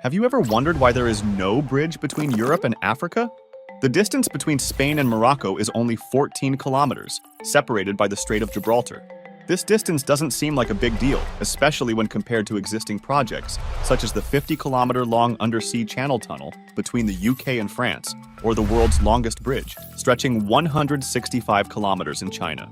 Have you ever wondered why there is no bridge between Europe and Africa? The distance between Spain and Morocco is only 14 kilometers, separated by the Strait of Gibraltar. This distance doesn't seem like a big deal, especially when compared to existing projects, such as the 50-kilometer-long undersea channel tunnel between the UK and France, or the world's longest bridge, stretching 165 kilometers in China.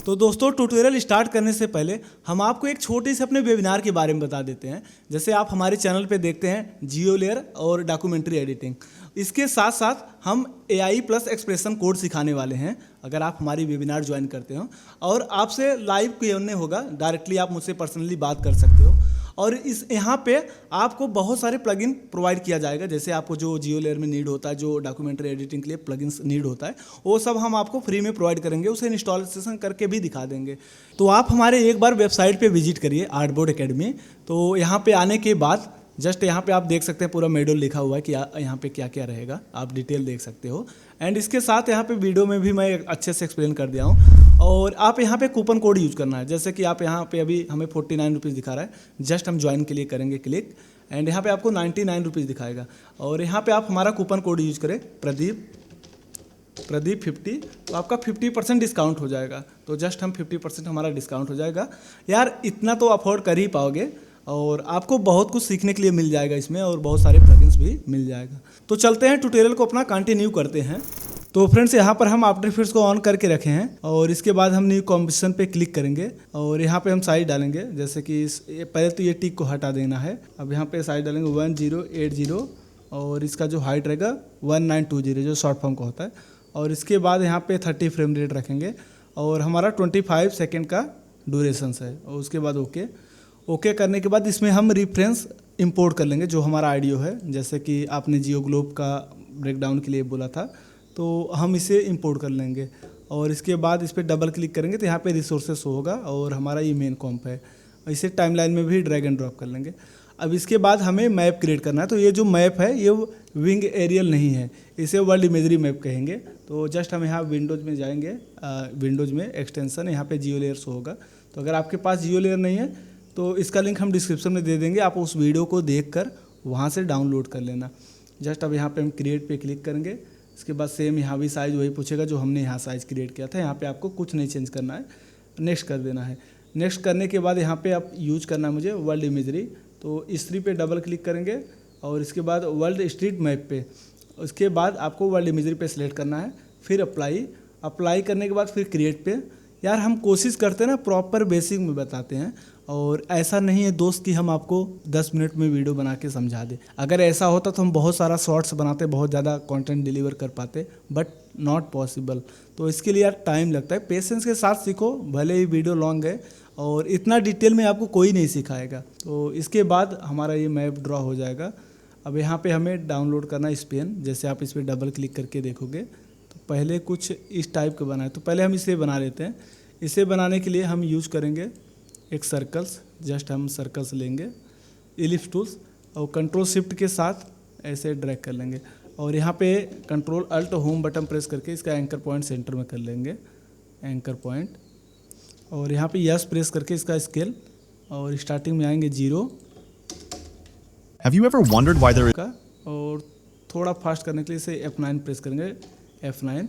तो दोस्तों tutorial start करने से पहले हम आपको एक छोटे से अपने वेबिनार के बारे में बता देते हैं। जैसे आप हमारे चैनल पे देखते हैं जियो लेयर और डॉक्यूमेंट्री एडिटिंग, इसके साथ साथ हम AI प्लस एक्सप्रेशन कोड सिखाने वाले हैं। अगर आप हमारी वेबिनार ज्वाइन करते हो और आपसे लाइव Q&A होगा, डायरेक्टली आप मुझसे पर्सनली बात कर सकते हो। और इस यहाँ पे आपको बहुत सारे प्लगइन प्रोवाइड किया जाएगा। जैसे आपको जो जियो लेयर में नीड होता है, जो डॉक्यूमेंट्री एडिटिंग के लिए प्लगइन्स नीड होता है, वो सब हम आपको फ्री में प्रोवाइड करेंगे, उसे इंस्टॉलेशन करके भी दिखा देंगे। तो आप हमारे एक बार वेबसाइट पे विजिट करिए आर्टबोर्ड एकेडमी। तो यहाँ पे आने के बाद जस्ट यहाँ पे आप देख सकते हैं पूरा मॉड्यूल लिखा हुआ है कि यहाँ पे क्या क्या रहेगा, आप डिटेल देख सकते हो। एंड इसके साथ यहाँ पे वीडियो में भी मैं अच्छे से एक्सप्लेन कर दिया हूँ। और आप यहाँ पे कूपन कोड यूज करना है। जैसे कि आप यहाँ पे अभी हमें 49 रुपीज़ दिखा रहा है, जस्ट हम ज्वाइन के लिए करेंगे क्लिक एंड यहाँ पे आपको 99 रुपीज़ दिखाएगा। और यहाँ पे आप हमारा कूपन कोड यूज करें प्रदीप 50, तो आपका 50% डिस्काउंट हो जाएगा। तो जस्ट हम 50% हमारा डिस्काउंट हो जाएगा। यार इतना तो अफोर्ड कर ही पाओगे और आपको बहुत कुछ सीखने के लिए मिल जाएगा इसमें, और बहुत सारे प्लगइन्स भी मिल जाएगा। तो चलते हैं ट्यूटोरियल को अपना कंटिन्यू करते हैं। तो फ्रेंड्स यहाँ पर हम आफ्टर इफेक्ट्स को ऑन करके रखे हैं और इसके बाद हम न्यू कॉम्पोजिशन पे क्लिक करेंगे और यहाँ पे हम साइज डालेंगे। जैसे कि पहले तो ये टिक को हटा देना है। अब यहाँ पे साइज डालेंगे 1080 और इसका जो हाइट रहेगा 1920 जो शॉर्ट फॉर्म का होता है। और इसके बाद यहाँ पे 30 फ्रेम रेट रखेंगे और हमारा 25 सेकेंड का ड्यूरेशन है। और उसके बाद ओके करने के बाद इसमें हम रेफरेंस इंपोर्ट कर लेंगे जो हमारा ऑडियो है। जैसे कि आपने जियो ग्लोब का ब्रेकडाउन के लिए बोला था, तो हम इसे इंपोर्ट कर लेंगे। और इसके बाद इस पर डबल क्लिक करेंगे तो यहाँ पे रिसोर्सेस होगा और हमारा ये मेन कॉम्प है। इसे टाइमलाइन में भी ड्रैग एंड ड्रॉप कर लेंगे। अब इसके बाद हमें मैप क्रिएट करना है। तो ये जो मैप है ये विंग एरियल नहीं है, इसे वर्ल्ड इमेजरी मैप कहेंगे। तो जस्ट हम यहाँ विंडोज़ में जाएंगे, विंडोज़ में एक्सटेंशन यहाँ पे जियो लेयर शो होगा। तो अगर आपके पास जियो लेयर नहीं है तो इसका लिंक हम डिस्क्रिप्शन में दे देंगे, आप उस वीडियो को देखकर वहाँ से डाउनलोड कर लेना। जस्ट अब यहाँ पे हम क्रिएट पे क्लिक करेंगे। इसके बाद सेम यहाँ भी साइज़ वही पूछेगा जो हमने यहाँ साइज़ क्रिएट किया था। यहाँ पे आपको कुछ नहीं चेंज करना है, नेक्स्ट कर देना है। नेक्स्ट करने के बाद यहाँ पे आप यूज करना है मुझे वर्ल्ड इमेजरी। तो इस पे डबल क्लिक करेंगे और इसके बाद वर्ल्ड स्ट्रीट मैप पे, उसके बाद आपको वर्ल्ड इमेजरी पे सिलेक्ट करना है। फिर अप्लाई करने के बाद फिर क्रिएट पे। यार हम कोशिश करते हैं ना प्रॉपर बेसिक में बताते हैं, और ऐसा नहीं है दोस्त कि हम आपको 10 मिनट में वीडियो बना के समझा दें। अगर ऐसा होता तो हम बहुत सारा शॉर्ट्स बनाते, बहुत ज़्यादा कंटेंट डिलीवर कर पाते, बट नॉट पॉसिबल। तो इसके लिए यार टाइम लगता है, पेशेंस के साथ सीखो। भले ही वीडियो लॉन्ग है और इतना डिटेल में आपको कोई नहीं सिखाएगा। तो इसके बाद हमारा ये मैप ड्रॉ हो जाएगा। अब यहाँ पे हमें डाउनलोड करना है स्पेन। जैसे आप इस पर डबल क्लिक करके देखोगे तो पहले कुछ इस टाइप का बना है। तो पहले हम इसे बना लेते हैं। इसे बनाने के लिए हम यूज करेंगे एक सर्कल्स। जस्ट हम सर्कल्स लेंगे, इलिप्स टूल्स, और कंट्रोल शिफ्ट के साथ ऐसे ड्रैग कर लेंगे। और यहाँ पे control alt home button press करके इसका एंकर पॉइंट सेंटर में कर लेंगे, एंकर पॉइंट। और यहाँ पे यस प्रेस करके इसका स्केल, और स्टार्टिंग में आएंगे 0 Have you ever wondered why there is का। और थोड़ा फास्ट करने के लिए इसे F9 प्रेस करेंगे, F9,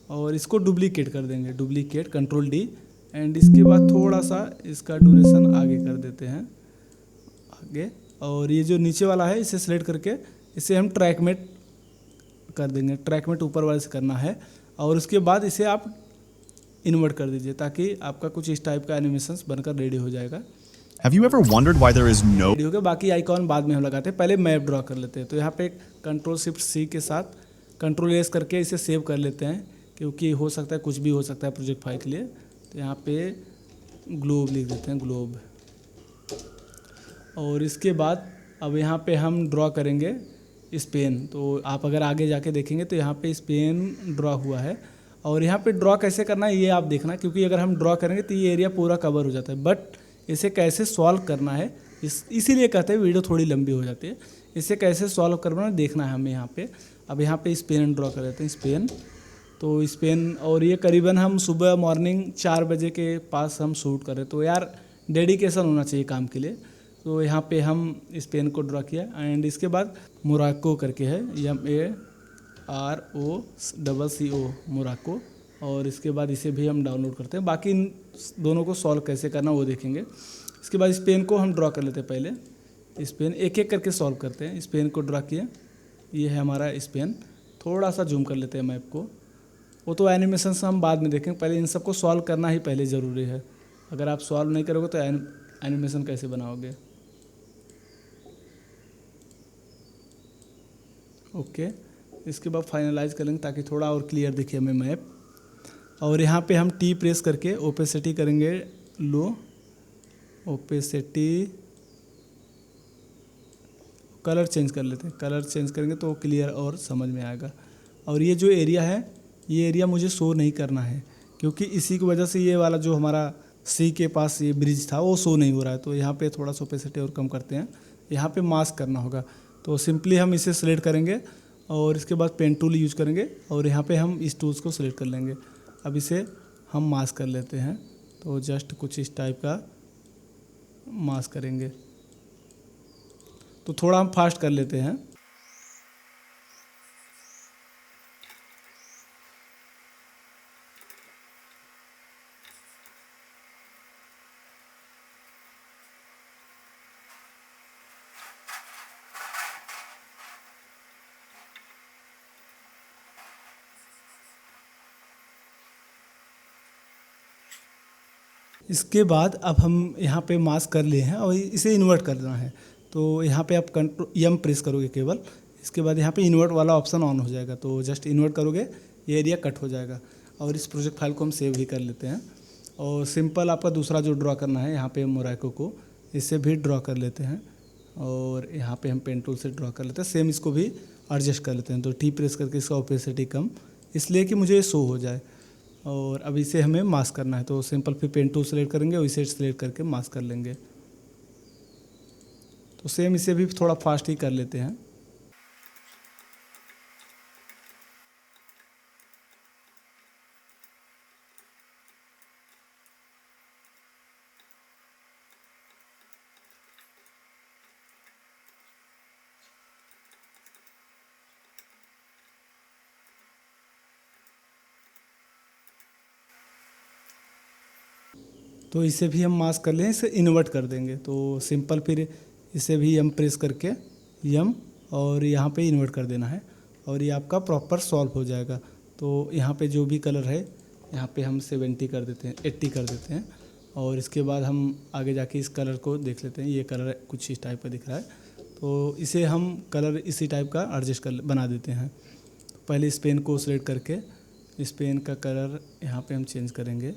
और इसको डुप्लीकेट कर देंगे, डुप्लीकेट कंट्रोल D। एंड इसके बाद थोड़ा सा इसका ड्यूरेशन आगे कर देते हैं, आगे। और ये जो नीचे वाला है इसे सेलेक्ट करके इसे हम ट्रैकमेट कर देंगे। ट्रैकमेट ऊपर वाले से करना है। और उसके बाद इसे आप इन्वर्ट कर दीजिए ताकि आपका कुछ इस टाइप का एनिमेशंस बनकर रेडी हो जाएगा। Have you ever wondered why there is no ready हो गया। बाकी आइकॉन बाद में हम लगाते हैं, पहले मैप ड्रॉ कर लेते हैं। तो यहाँ पे कंट्रोल शिफ्ट C के साथ कंट्रोल S करके इसे सेव कर लेते हैं, क्योंकि हो सकता है कुछ भी हो सकता है प्रोजेक्ट फाइल के लिए। तो यहाँ पे ग्लोब लिख देते हैं, ग्लोब। और इसके बाद अब यहाँ पे हम ड्रॉ करेंगे स्पेन। तो आप अगर आगे जाके देखेंगे तो यहाँ पे स्पेन ड्रॉ हुआ है। और यहाँ पे ड्रॉ कैसे करना है ये आप देखना, क्योंकि अगर हम ड्रॉ करेंगे तो ये एरिया पूरा कवर हो जाता है। बट इसे कैसे सॉल्व करना है इसीलिए कहते हैं वीडियो थोड़ी लंबी हो जाती है। इसे कैसे सॉल्व करना है देखना है हमें यहाँ पे। अब यहाँ पे स्पेन ड्रॉ कर देते हैं, स्पेन। तो स्पेन, और ये करीबन हम सुबह मॉर्निंग 4 बजे के पास हम शूट करें। तो यार डेडिकेशन होना चाहिए काम के लिए। तो यहाँ पे हम स्पेन को ड्रा किया एंड इसके बाद मोरक्को करके है, MAROCCO मोरक्को, और इसके बाद इसे भी हम डाउनलोड करते हैं। बाकी इन दोनों को सॉल्व कैसे करना वो देखेंगे। इसके बाद स्पेन को हम ड्रा कर लेते हैं। पहले स्पेन एक एक करके सॉल्व करते हैं। स्पेन को ड्रा किया, ये है हमारा स्पेन। थोड़ा सा जूम कर लेते हैं मैप को, वो तो एनिमेशन से हम बाद में देखेंगे, पहले इन सबको सॉल्व करना ही पहले ज़रूरी है। अगर आप सॉल्व नहीं करोगे तो एनिमेशन कैसे बनाओगे। ओके, इसके बाद फाइनलाइज करेंगे ताकि थोड़ा और क्लियर दिखे हमें मैप। और यहाँ पे हम टी प्रेस करके ओपेसिटी करेंगे लो, ओपेसिटी, कलर चेंज कर लेते हैं। कलर चेंज करेंगे तो क्लियर और समझ में आएगा। और ये जो एरिया है, ये एरिया मुझे शो नहीं करना है, क्योंकि इसी की वजह से ये वाला जो हमारा सी के पास ये ब्रिज था वो शो नहीं हो रहा है। तो यहाँ पे थोड़ा सा ओपेसिटी और कम करते हैं। यहाँ पे मास्क करना होगा, तो सिंपली हम इसे सिलेक्ट करेंगे और इसके बाद पेन टूल यूज करेंगे और यहाँ पे हम इस टूल्स को सिलेक्ट कर लेंगे। अब इसे हम मास्क कर लेते हैं, तो जस्ट कुछ इस टाइप का मास्क करेंगे। तो थोड़ा हम फास्ट कर लेते हैं। इसके बाद अब हम यहाँ पे मास्क कर लिए हैं और इसे इन्वर्ट करना है। तो यहाँ पे आप कंट्रोल प्रेस करोगे केवल, इसके बाद यहाँ पे इन्वर्ट वाला ऑप्शन ऑन हो जाएगा। तो जस्ट इन्वर्ट करोगे, ये एरिया कट हो जाएगा। और इस प्रोजेक्ट फाइल को हम सेव भी कर लेते हैं। और सिंपल आपका दूसरा जो ड्रॉ करना है, यहाँ पे मोरक्को को इससे भी ड्रॉ कर लेते हैं और यहाँ पे हम पेन टूल से ड्रॉ कर लेते हैं। सेम इसको भी एडजस्ट कर लेते हैं। तो टी प्रेस करके इसका ओपेसिटी कम, इसलिए कि मुझे शो हो जाए। और अब इसे हमें मास्क करना है, तो सिंपल फिर पेन टूल सेलेक्ट करेंगे और इसे सेलेक्ट करके मास्क कर लेंगे। तो सेम इसे भी थोड़ा फास्ट ही कर लेते हैं। तो इसे भी हम मास्क कर लें, इसे इन्वर्ट कर देंगे। तो सिंपल फिर इसे भी यम प्रेस करके यम और यहाँ पे इन्वर्ट कर देना है और ये आपका प्रॉपर सॉल्व हो जाएगा। तो यहाँ पे जो भी कलर है, यहाँ पे हम 70 कर देते हैं, 80 कर देते हैं। और इसके बाद हम आगे जाके इस कलर को देख लेते हैं। ये कलर कुछ इस टाइप का दिख रहा है, तो इसे हम कलर इसी टाइप का एडजस्ट कर बना देते हैं। पहले इस पेन को सेलेक्ट करके इस पेन का कलर यहाँ पे हम चेंज करेंगे।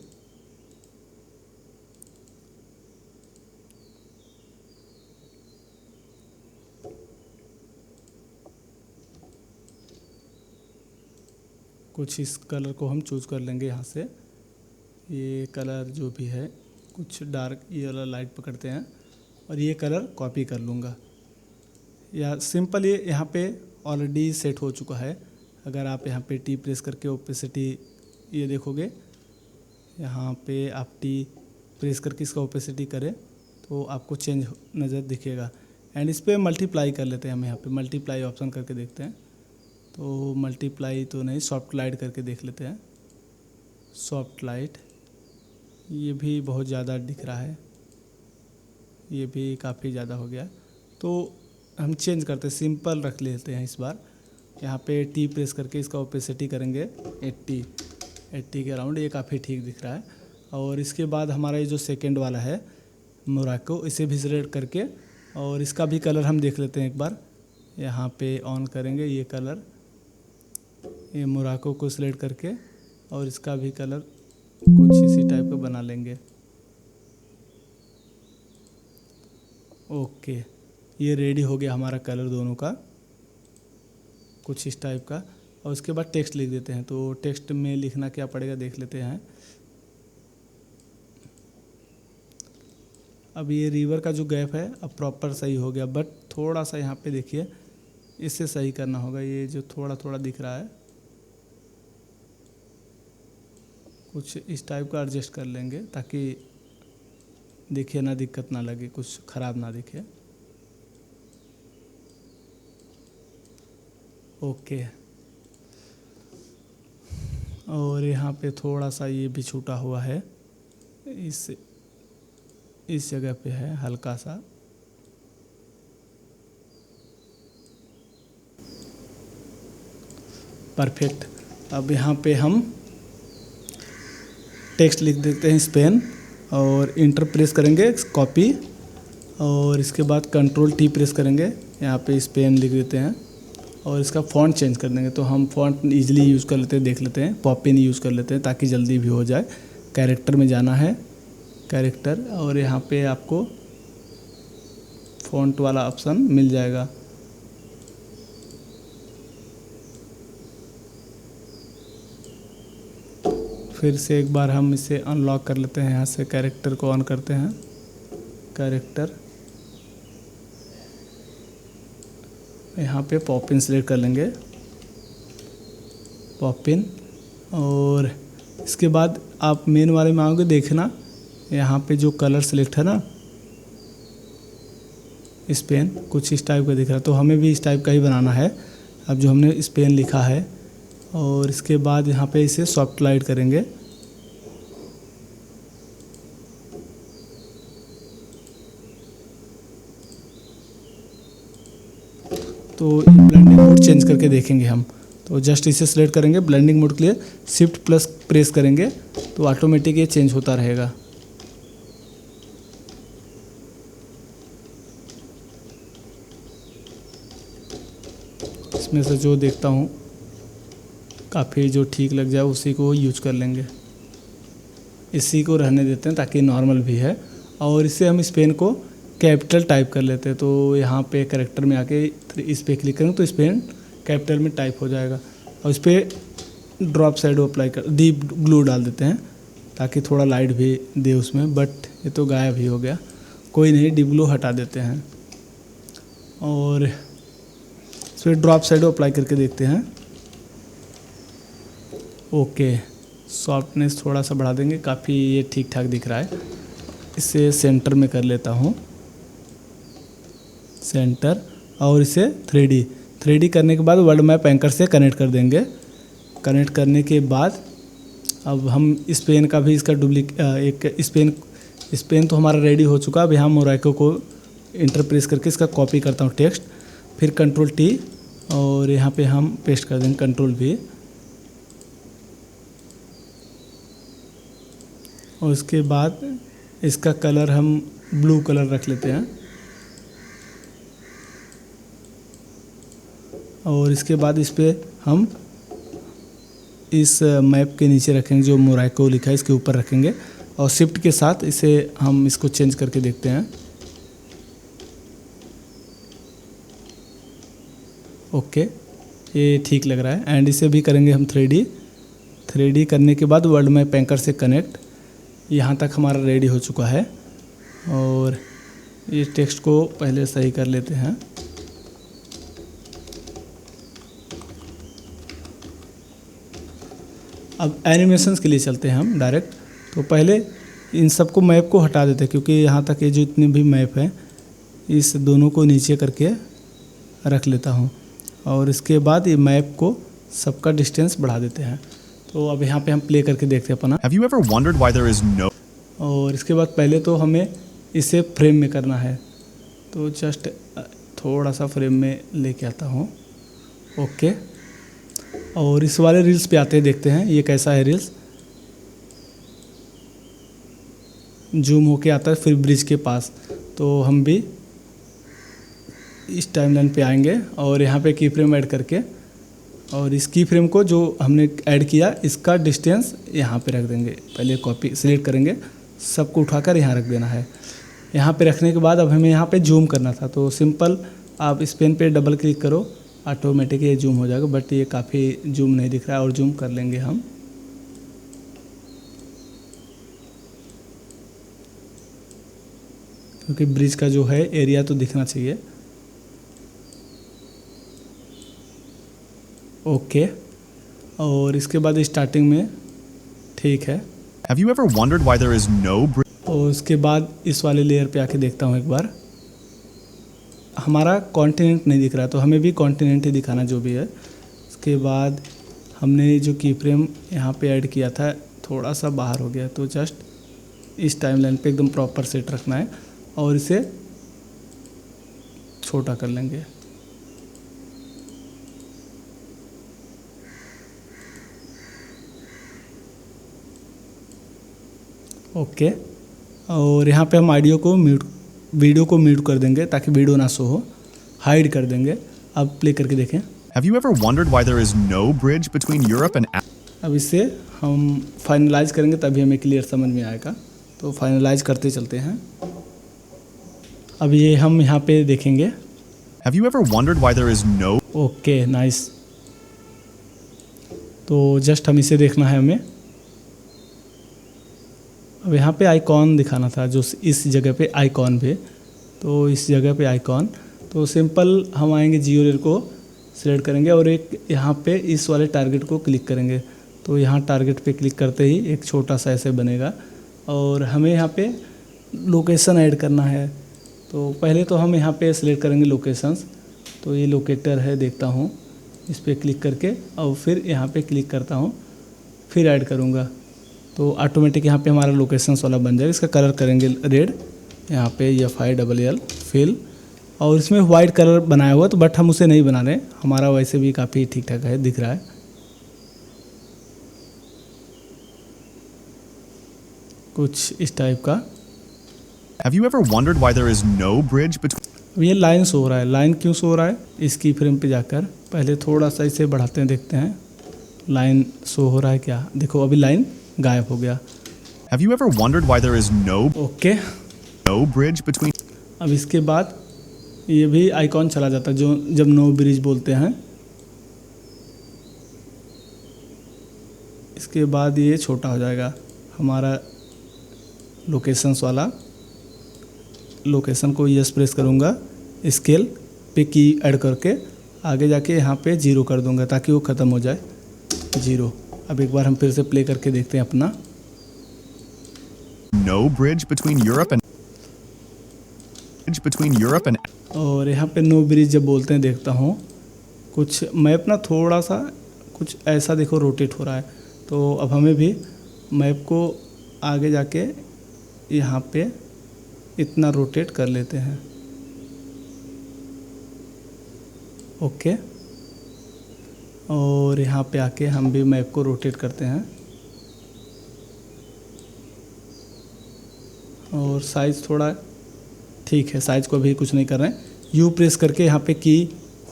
कुछ इस कलर को हम चूज़ कर लेंगे यहाँ से। ये कलर जो भी है कुछ डार्क, ये वाला लाइट पकड़ते हैं और ये कलर कॉपी कर लूँगा। या सिंपल ये यहाँ पे ऑलरेडी सेट हो चुका है। अगर आप यहाँ पे टी प्रेस करके ओपेसिटी ये देखोगे, यहाँ पे आप टी प्रेस करके इसका ओपेसिटी करें तो आपको चेंज नज़र दिखेगा। एंड इस पर मल्टीप्लाई कर लेते हैं। हम यहाँ पे मल्टीप्लाई ऑप्शन करके देखते हैं। तो मल्टीप्लाई तो नहीं, सॉफ्ट लाइट करके देख लेते हैं। सॉफ्ट लाइट, ये भी बहुत ज़्यादा दिख रहा है, ये भी काफ़ी ज़्यादा हो गया। तो हम चेंज करते हैं, सिंपल रख लेते हैं इस बार। यहाँ पे टी प्रेस करके इसका ओपेसिटी करेंगे 80 के अराउंड, ये काफ़ी ठीक दिख रहा है। और इसके बाद हमारा ये जो सेकंड वाला है मोरक्को, इसे भी सिलेक्ट करके और इसका भी कलर हम देख लेते हैं एक बार। यहाँ पे ऑन करेंगे ये कलर, ये मोरक्को को सिलेक्ट करके और इसका भी कलर कुछ इसी टाइप का बना लेंगे। ओके, ये रेडी हो गया हमारा कलर दोनों का, कुछ इस टाइप का। और उसके बाद टेक्स्ट लिख देते हैं। तो टेक्स्ट में लिखना क्या पड़ेगा देख लेते हैं। अब ये रिवर का जो गैप है अब प्रॉपर सही हो गया, बट थोड़ा सा यहाँ पे देखिए इससे सही करना होगा। ये जो थोड़ा थोड़ा दिख रहा है, कुछ इस टाइप का एडजस्ट कर लेंगे ताकि दिखे ना, दिक्कत ना लगे, कुछ ख़राब ना दिखे। ओके। और यहाँ पे थोड़ा सा ये भी छूटा हुआ है, इस जगह पे है हल्का सा। परफेक्ट। अब यहाँ पे हम टेक्स्ट लिख देते हैं स्पेन, और इंटर प्रेस करेंगे कॉपी, और इसके बाद कंट्रोल टी प्रेस करेंगे, यहाँ पे स्पेन लिख देते हैं, और इसका फ़ॉन्ट चेंज कर देंगे। तो हम फ़ॉन्ट इजीली यूज़ कर लेते हैं, देख लेते हैं, पॉपिन यूज़ कर लेते हैं ताकि जल्दी भी हो जाए। कैरेक्टर में जाना है, कैरेक्टर, और यहाँ पे आपको फ़ॉन्ट वाला ऑप्शन मिल जाएगा। फिर से एक बार हम इसे अनलॉक कर लेते हैं, यहाँ से कैरेक्टर को ऑन करते हैं, कैरेक्टर, यहाँ पे पॉपिन सेलेक्ट कर लेंगे, पॉपिन। और इसके बाद आप मेन वाले में आओगे, देखना यहाँ पे जो कलर सेलेक्ट है ना, स्पेन कुछ इस टाइप का दिख रहा है, तो हमें भी इस टाइप का ही बनाना है। अब जो हमने स्पेन लिखा है, और इसके बाद यहाँ पे इसे सॉफ्ट लाइट करेंगे, तो ब्लेंडिंग मोड चेंज करके देखेंगे हम। तो जस्ट इसे सेलेक्ट करेंगे, ब्लेंडिंग मोड के लिए शिफ्ट प्लस प्रेस करेंगे तो ऑटोमेटिक ये चेंज होता रहेगा। इसमें से जो देखता हूँ काफ़ी जो ठीक लग जाए उसी को यूज कर लेंगे, इसी को रहने देते हैं ताकि नॉर्मल भी है। और इससे हम स्पेन को कैपिटल टाइप कर लेते हैं, तो यहाँ पे कैरेक्टर में आके इस पर क्लिक करेंगे तो स्पेन कैपिटल में टाइप हो जाएगा। और इस पर ड्रॉप शैडो अप्लाई कर, डीप ग्लू डाल देते हैं ताकि थोड़ा लाइट भी दे उसमें, बट ये तो गायब ही हो गया, कोई नहीं, डीप ग्लू हटा देते हैं। और इस पर ड्रॉप शैडो अप्लाई करके देखते हैं। ओके, सॉफ्टनेस थोड़ा सा बढ़ा देंगे, काफ़ी ये ठीक ठाक दिख रहा है। इसे सेंटर में कर लेता हूँ, सेंटर, और इसे 3D करने के बाद वर्ल्ड मैप एंकर से कनेक्ट कर देंगे। कनेक्ट करने के बाद अब हम स्पेन का भी इसका एक स्पेन तो हमारा रेडी हो चुका। अब यहाँ मोरक्को को इंटरप्रेस करके इसका कॉपी करता हूँ टेक्स्ट, फिर कंट्रोल टी, और यहाँ पे हम पेस्ट कर देंगे कंट्रोल भी। और उसके बाद इसका कलर हम ब्लू कलर रख लेते हैं, और इसके बाद इस पर हम इस मैप के नीचे रखेंगे, जो मोरक्को लिखा है इसके ऊपर रखेंगे, और शिफ्ट के साथ इसे हम इसको चेंज करके देखते हैं। ओके, ये ठीक लग रहा है। एंड इसे भी करेंगे हम 3D करने के बाद वर्ल्ड मैप एंकर से कनेक्ट। यहाँ तक हमारा रेडी हो चुका है, और ये टेक्स्ट को पहले सही कर लेते हैं। अब एनिमेशंस के लिए चलते हैं हम डायरेक्ट। तो पहले इन सबको मैप को हटा देते हैं, क्योंकि यहाँ तक ये जो इतने भी मैप हैं इस दोनों को नीचे करके रख लेता हूँ, और इसके बाद ये मैप को सबका डिस्टेंस बढ़ा देते हैं। तो अब यहाँ पे हम प्ले करके देखते हैं अपना। Have you ever wondered why there is no? और इसके बाद पहले तो हमें इसे फ्रेम में करना है, तो जस्ट थोड़ा सा फ्रेम में लेके आता हूँ। ओके, और इस वाले रील्स पे आते हैं, देखते हैं ये कैसा है रील्स। जूम होके आता है फिर ब्रिज के पास, तो हम भी इस टाइमलाइन पे आएंगे और यहाँ पे की फ्रेम ऐड करके, और इस की फ्रेम को जो हमने ऐड किया इसका डिस्टेंस यहाँ पे रख देंगे। पहले कॉपी सिलेक्ट करेंगे, सबको उठाकर यहाँ रख देना है। यहाँ पे रखने के बाद अब हमें यहाँ पे जूम करना था, तो सिंपल आप इस पेन पे डबल क्लिक करो, ऑटोमेटिक ये जूम हो जाएगा, बट ये काफ़ी जूम नहीं दिख रहा है, और जूम कर लेंगे हम। क्योंकि ब्रिज का जो है एरिया तो दिखना चाहिए। ओके, और इसके बाद स्टार्टिंग में ठीक है। Have you ever wondered why there is no bridge? और उसके बाद इस वाले लेयर पे आके देखता हूँ एक बार, हमारा कॉन्टिनेंट नहीं दिख रहा, तो हमें भी कॉन्टिनेंट ही दिखाना जो भी है। उसके बाद हमने जो की फ्रेम यहाँ पे ऐड किया था थोड़ा सा बाहर हो गया, तो जस्ट इस टाइमलाइन पे एकदम प्रॉपर सेट रखना है और इसे छोटा कर लेंगे। ओके, और यहाँ पे हम वीडियो को म्यूट कर देंगे ताकि वीडियो ना शो हो, हाइड कर देंगे। अब प्ले करके देखें। Have you ever wondered why there is no bridge between Europe and अब इसे हम फाइनलाइज करेंगे तभी हमें क्लियर समझ में आएगा, तो फाइनलाइज करते चलते हैं। अब ये हम यहाँ पे देखेंगे। Have you ever wondered why there is no okay nice, तो जस्ट हम इसे देखना है हमें। अब यहाँ पे आइकॉन दिखाना था, जो इस जगह पे आइकॉन पे, तो इस जगह पे आइकॉन, तो सिंपल हम आएंगे जियो लेयर को सिलेक्ट करेंगे और एक यहाँ पे इस वाले टारगेट को क्लिक करेंगे। तो यहाँ टारगेट पे क्लिक करते ही एक छोटा सा ऐसे बनेगा और हमें यहाँ पे लोकेशन ऐड करना है। तो पहले तो हम यहाँ पे सिलेक्ट करेंगे लोकेशंस, तो ये लोकेटर है, देखता हूँ इस पर क्लिक करके और फिर यहाँ पे क्लिक करता हूँ, फिर ऐड करूँगा, तो ऑटोमेटिक यहाँ पे हमारा लोकेशंस वाला बन जाएगा। इसका कलर करेंगे रेड, यहाँ पे FILL फिल, और इसमें वाइट कलर बनाया हुआ, तो बट हम उसे नहीं बना रहे, हमारा वैसे भी काफ़ी ठीक ठाक है, दिख रहा है। कुछ इस टाइप का। Have you ever wondered why there is no bridge between अब ये लाइन शो हो रहा है, लाइन क्यों शो हो रहा है? इस की फ्रेम पे जाकर पहले थोड़ा सा इसे बढ़ाते हैं, देखते हैं लाइन शो हो रहा है क्या। देखो अभी लाइन गायब हो गया। Have you ever wondered why there is okay, no bridge between अब इसके बाद ये भी आइकॉन चला जाता है, जो जब नो ब्रिज बोलते हैं। इसके बाद ये छोटा हो जाएगा हमारा लोकेशंस वाला। लोकेशन को यस प्रेस करूँगा, स्केल पे की ऐड करके आगे जाके यहाँ पे 0 कर दूँगा ताकि वो ख़त्म हो जाए 0। अब एक बार हम फिर से प्ले करके देखते हैं अपना। no bridge between Europe and और यहाँ पे नो ब्रिज जब बोलते हैं देखता हूँ कुछ मैप ना थोड़ा सा कुछ ऐसा देखो रोटेट हो रहा है, तो अब हमें भी मैप को आगे जाके यहाँ पे इतना रोटेट कर लेते हैं। ओके, और यहाँ पे आके हम भी मैप को रोटेट करते हैं और साइज़ थोड़ा ठीक है, साइज़ को अभी कुछ नहीं कर रहे हैं। यू प्रेस करके यहाँ पे की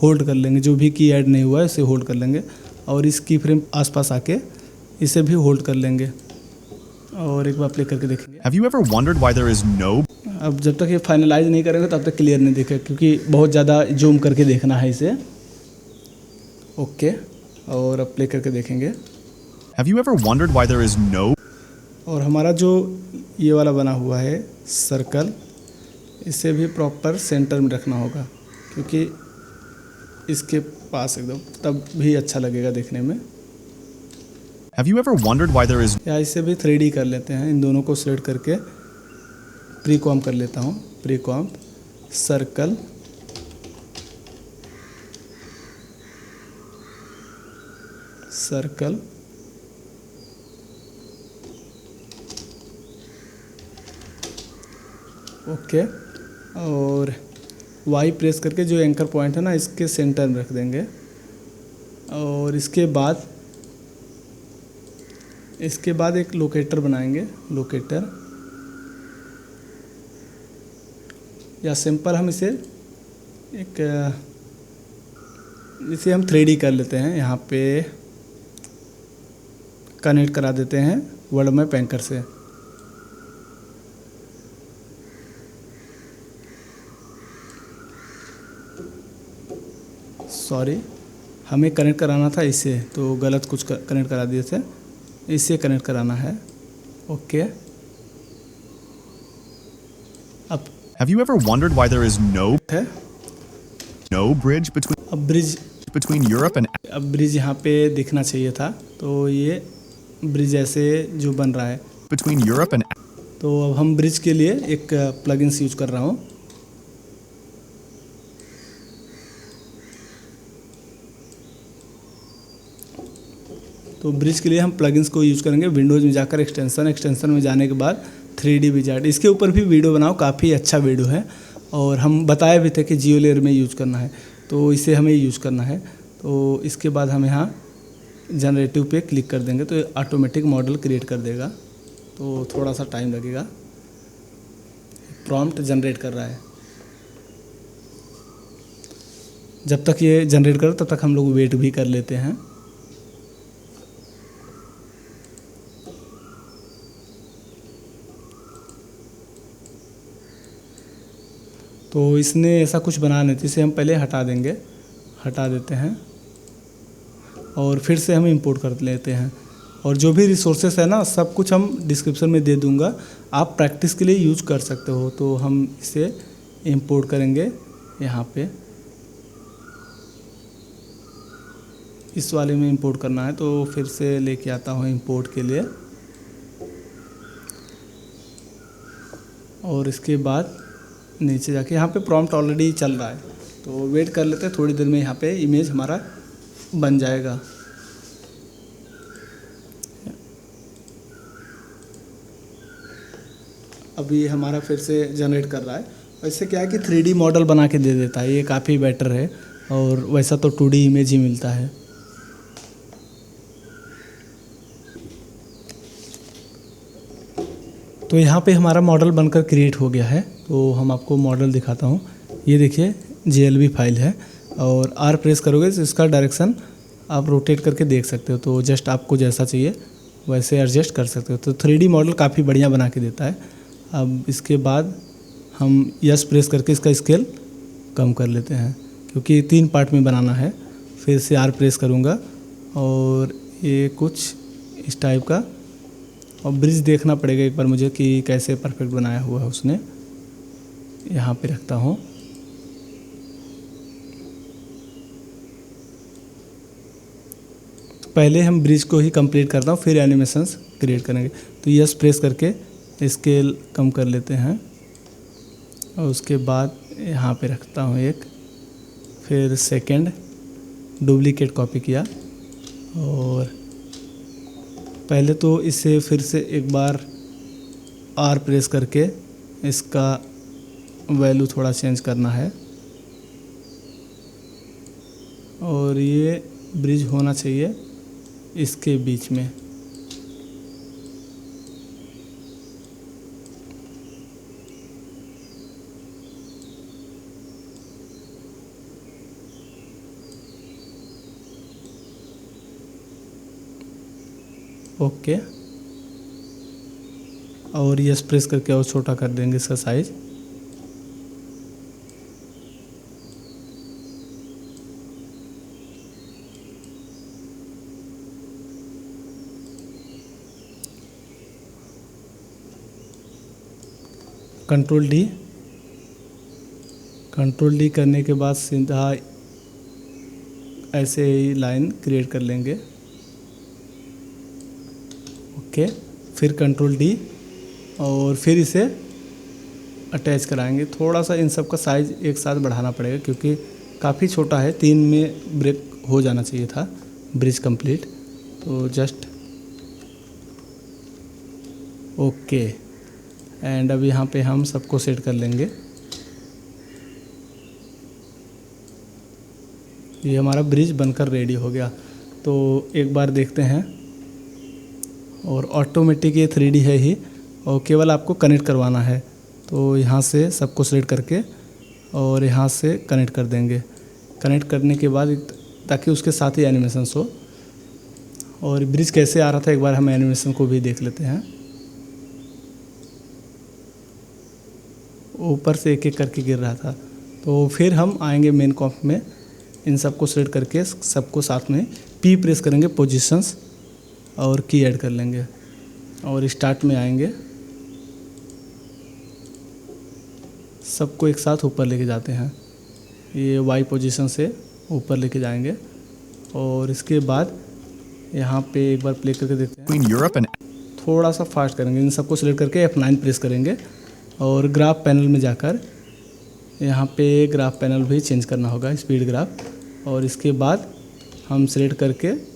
होल्ड कर लेंगे, जो भी की ऐड नहीं हुआ है उसे होल्ड कर लेंगे और इस की फ्रेम आसपास आके इसे भी होल्ड कर लेंगे और एक बार प्ले करके देखेंगे। Have you ever wondered why there is no अब जब तक ये फाइनलाइज नहीं करेंगे तब तक क्लियर नहीं दिखेगा, क्योंकि बहुत ज़्यादा जूम करके देखना है इसे। ओके, और अब प्ले करके देखेंगे। Have you ever wondered why there is no और हमारा जो ये वाला बना हुआ है सर्कल, इसे भी प्रॉपर सेंटर में रखना होगा, क्योंकि इसके पास एकदम, तब भी अच्छा लगेगा देखने में। Have you ever wondered why there is या इसे भी 3D कर लेते हैं, इन दोनों को सेलेक्ट करके प्रीकॉम कर लेता हूँ। प्रीकॉम सर्कल, सर्कल, ओके, और वाई प्रेस करके जो एंकर पॉइंट है ना इसके सेंटर में रख देंगे और इसके बाद एक लोकेटर बनाएंगे। लोकेटर या सिंपल हम इसे हम 3D कर लेते हैं, यहाँ पे कनेक्ट करा देते हैं वर्ल्ड मैप एंकर से। सॉरी, हमें कनेक्ट कराना था इससे, तो गलत कुछ कनेक्ट करा दिए थे, इससे कनेक्ट कराना है। ओके, अब Have you ever wondered why there is no है bridge अब ब्रिज between Europe and अब ब्रिज यहाँ पे दिखना चाहिए था, तो ये ब्रिज ऐसे जो बन रहा है, between Europe and तो तो अब हम ब्रिज के लिए एक प्लगइन्स यूज कर रहा हूँ। तो ब्रिज के लिए हम प्लगइन्स को यूज़ करेंगे। विंडोज़ में जाकर एक्सटेंशन में जाने के बाद 3D विजार्ड, इसके ऊपर भी वीडियो बनाओ, काफ़ी अच्छा वीडियो है और हम बताए भी थे कि जियो लेयर में यूज़ करना है, तो इसे हमें यूज़ करना है। तो इसके बाद हम यहाँ जनरेटिव पे क्लिक कर देंगे तो ऑटोमेटिक मॉडल क्रिएट कर देगा। तो थोड़ा सा टाइम लगेगा, प्रॉम्प्ट जनरेट कर रहा है। जब तक ये जनरेट करे तब तक हम लोग वेट भी कर लेते हैं। तो इसने ऐसा कुछ बना नहीं था, इसे हम पहले हटा देते हैं और फिर से हम इंपोर्ट कर लेते हैं। और जो भी रिसोर्सेस है ना, सब कुछ हम डिस्क्रिप्शन में दे दूंगा, आप प्रैक्टिस के लिए यूज कर सकते हो। तो हम इसे इंपोर्ट करेंगे यहाँ पे, इस वाले में इंपोर्ट करना है। तो फिर से लेके आता हूँ इंपोर्ट के लिए और इसके बाद नीचे जाके यहाँ पे प्रॉम्प्ट ऑलरेडी चल रहा है, तो वेट कर लेते हैं, थोड़ी देर में यहाँ पे इमेज हमारा बन जाएगा। अभी हमारा फिर से जनरेट कर रहा है। वैसे क्या है कि 3D मॉडल बना के दे देता है, ये काफ़ी बेटर है, और वैसा तो 2D इमेज ही मिलता है। तो यहाँ पे हमारा मॉडल बनकर क्रिएट हो गया है। तो हम आपको मॉडल दिखाता हूँ। ये देखिए JLB फाइल है और R प्रेस करोगे तो इसका डायरेक्शन आप रोटेट करके देख सकते हो। तो जस्ट आपको जैसा चाहिए वैसे एडजस्ट कर सकते हो। तो 3D मॉडल काफ़ी बढ़िया बना के देता है। अब इसके बाद हम यस प्रेस करके इसका स्केल कम कर लेते हैं, क्योंकि 3 पार्ट में बनाना है। फिर से R प्रेस करूँगा और ये कुछ इस टाइप का, और ब्रिज देखना पड़ेगा एक बार मुझे कि कैसे परफेक्ट बनाया हुआ है उसने। यहाँ पे रखता हूँ। तो पहले हम ब्रिज को ही कंप्लीट करता हूँ, फिर एनिमेशंस क्रिएट करेंगे। तो यस प्रेस करके स्केल कम कर लेते हैं और उसके बाद यहाँ पे रखता हूँ एक, फिर सेकंड डुप्लीकेट कॉपी किया और पहले तो इसे फिर से एक बार R प्रेस करके इसका वैल्यू थोड़ा चेंज करना है और ये ब्रिज होना चाहिए इसके बीच में। ओके, और यस प्रेस करके और छोटा कर देंगे इसका साइज। कंट्रोल डी करने के बाद सीधा ऐसे ही लाइन क्रिएट कर लेंगे। ओके, फिर कंट्रोल डी और फिर इसे अटैच कराएंगे। थोड़ा सा इन सब का साइज़ एक साथ बढ़ाना पड़ेगा क्योंकि काफ़ी छोटा है, 3 में ब्रेक हो जाना चाहिए था ब्रिज कंप्लीट। तो जस्ट ओके, एंड अब यहाँ पे हम सबको सेट कर लेंगे। ये हमारा ब्रिज बनकर रेडी हो गया। तो एक बार देखते हैं, और ऑटोमेटिक ये 3D है ही, और केवल आपको कनेक्ट करवाना है। तो यहाँ से सबको सेलेक्ट करके और यहाँ से कनेक्ट कर देंगे। कनेक्ट करने के बाद ताकि उसके साथ ही एनिमेशन हो। और ब्रिज कैसे आ रहा था एक बार हम एनिमेशन को भी देख लेते हैं। ऊपर से एक एक करके गिर रहा था। तो फिर हम आएंगे मेन कॉम्प में, इन सबको सेलेक्ट करके सबको साथ में P प्रेस करेंगे, पोजीशंस, और की ऐड कर लेंगे और स्टार्ट में आएंगे। सबको एक साथ ऊपर लेके जाते हैं, ये Y पोजीशन से ऊपर लेके जाएंगे। और इसके बाद यहाँ पे एक बार प्ले करके देखते हैं। Between Europe and थोड़ा सा फास्ट करेंगे, इन सबको सिलेक्ट करके F9 प्रेस करेंगे और ग्राफ पैनल में जाकर यहाँ पे ग्राफ पैनल भी चेंज करना होगा, स्पीड ग्राफ, और इसके बाद हम सिलेक्ट करके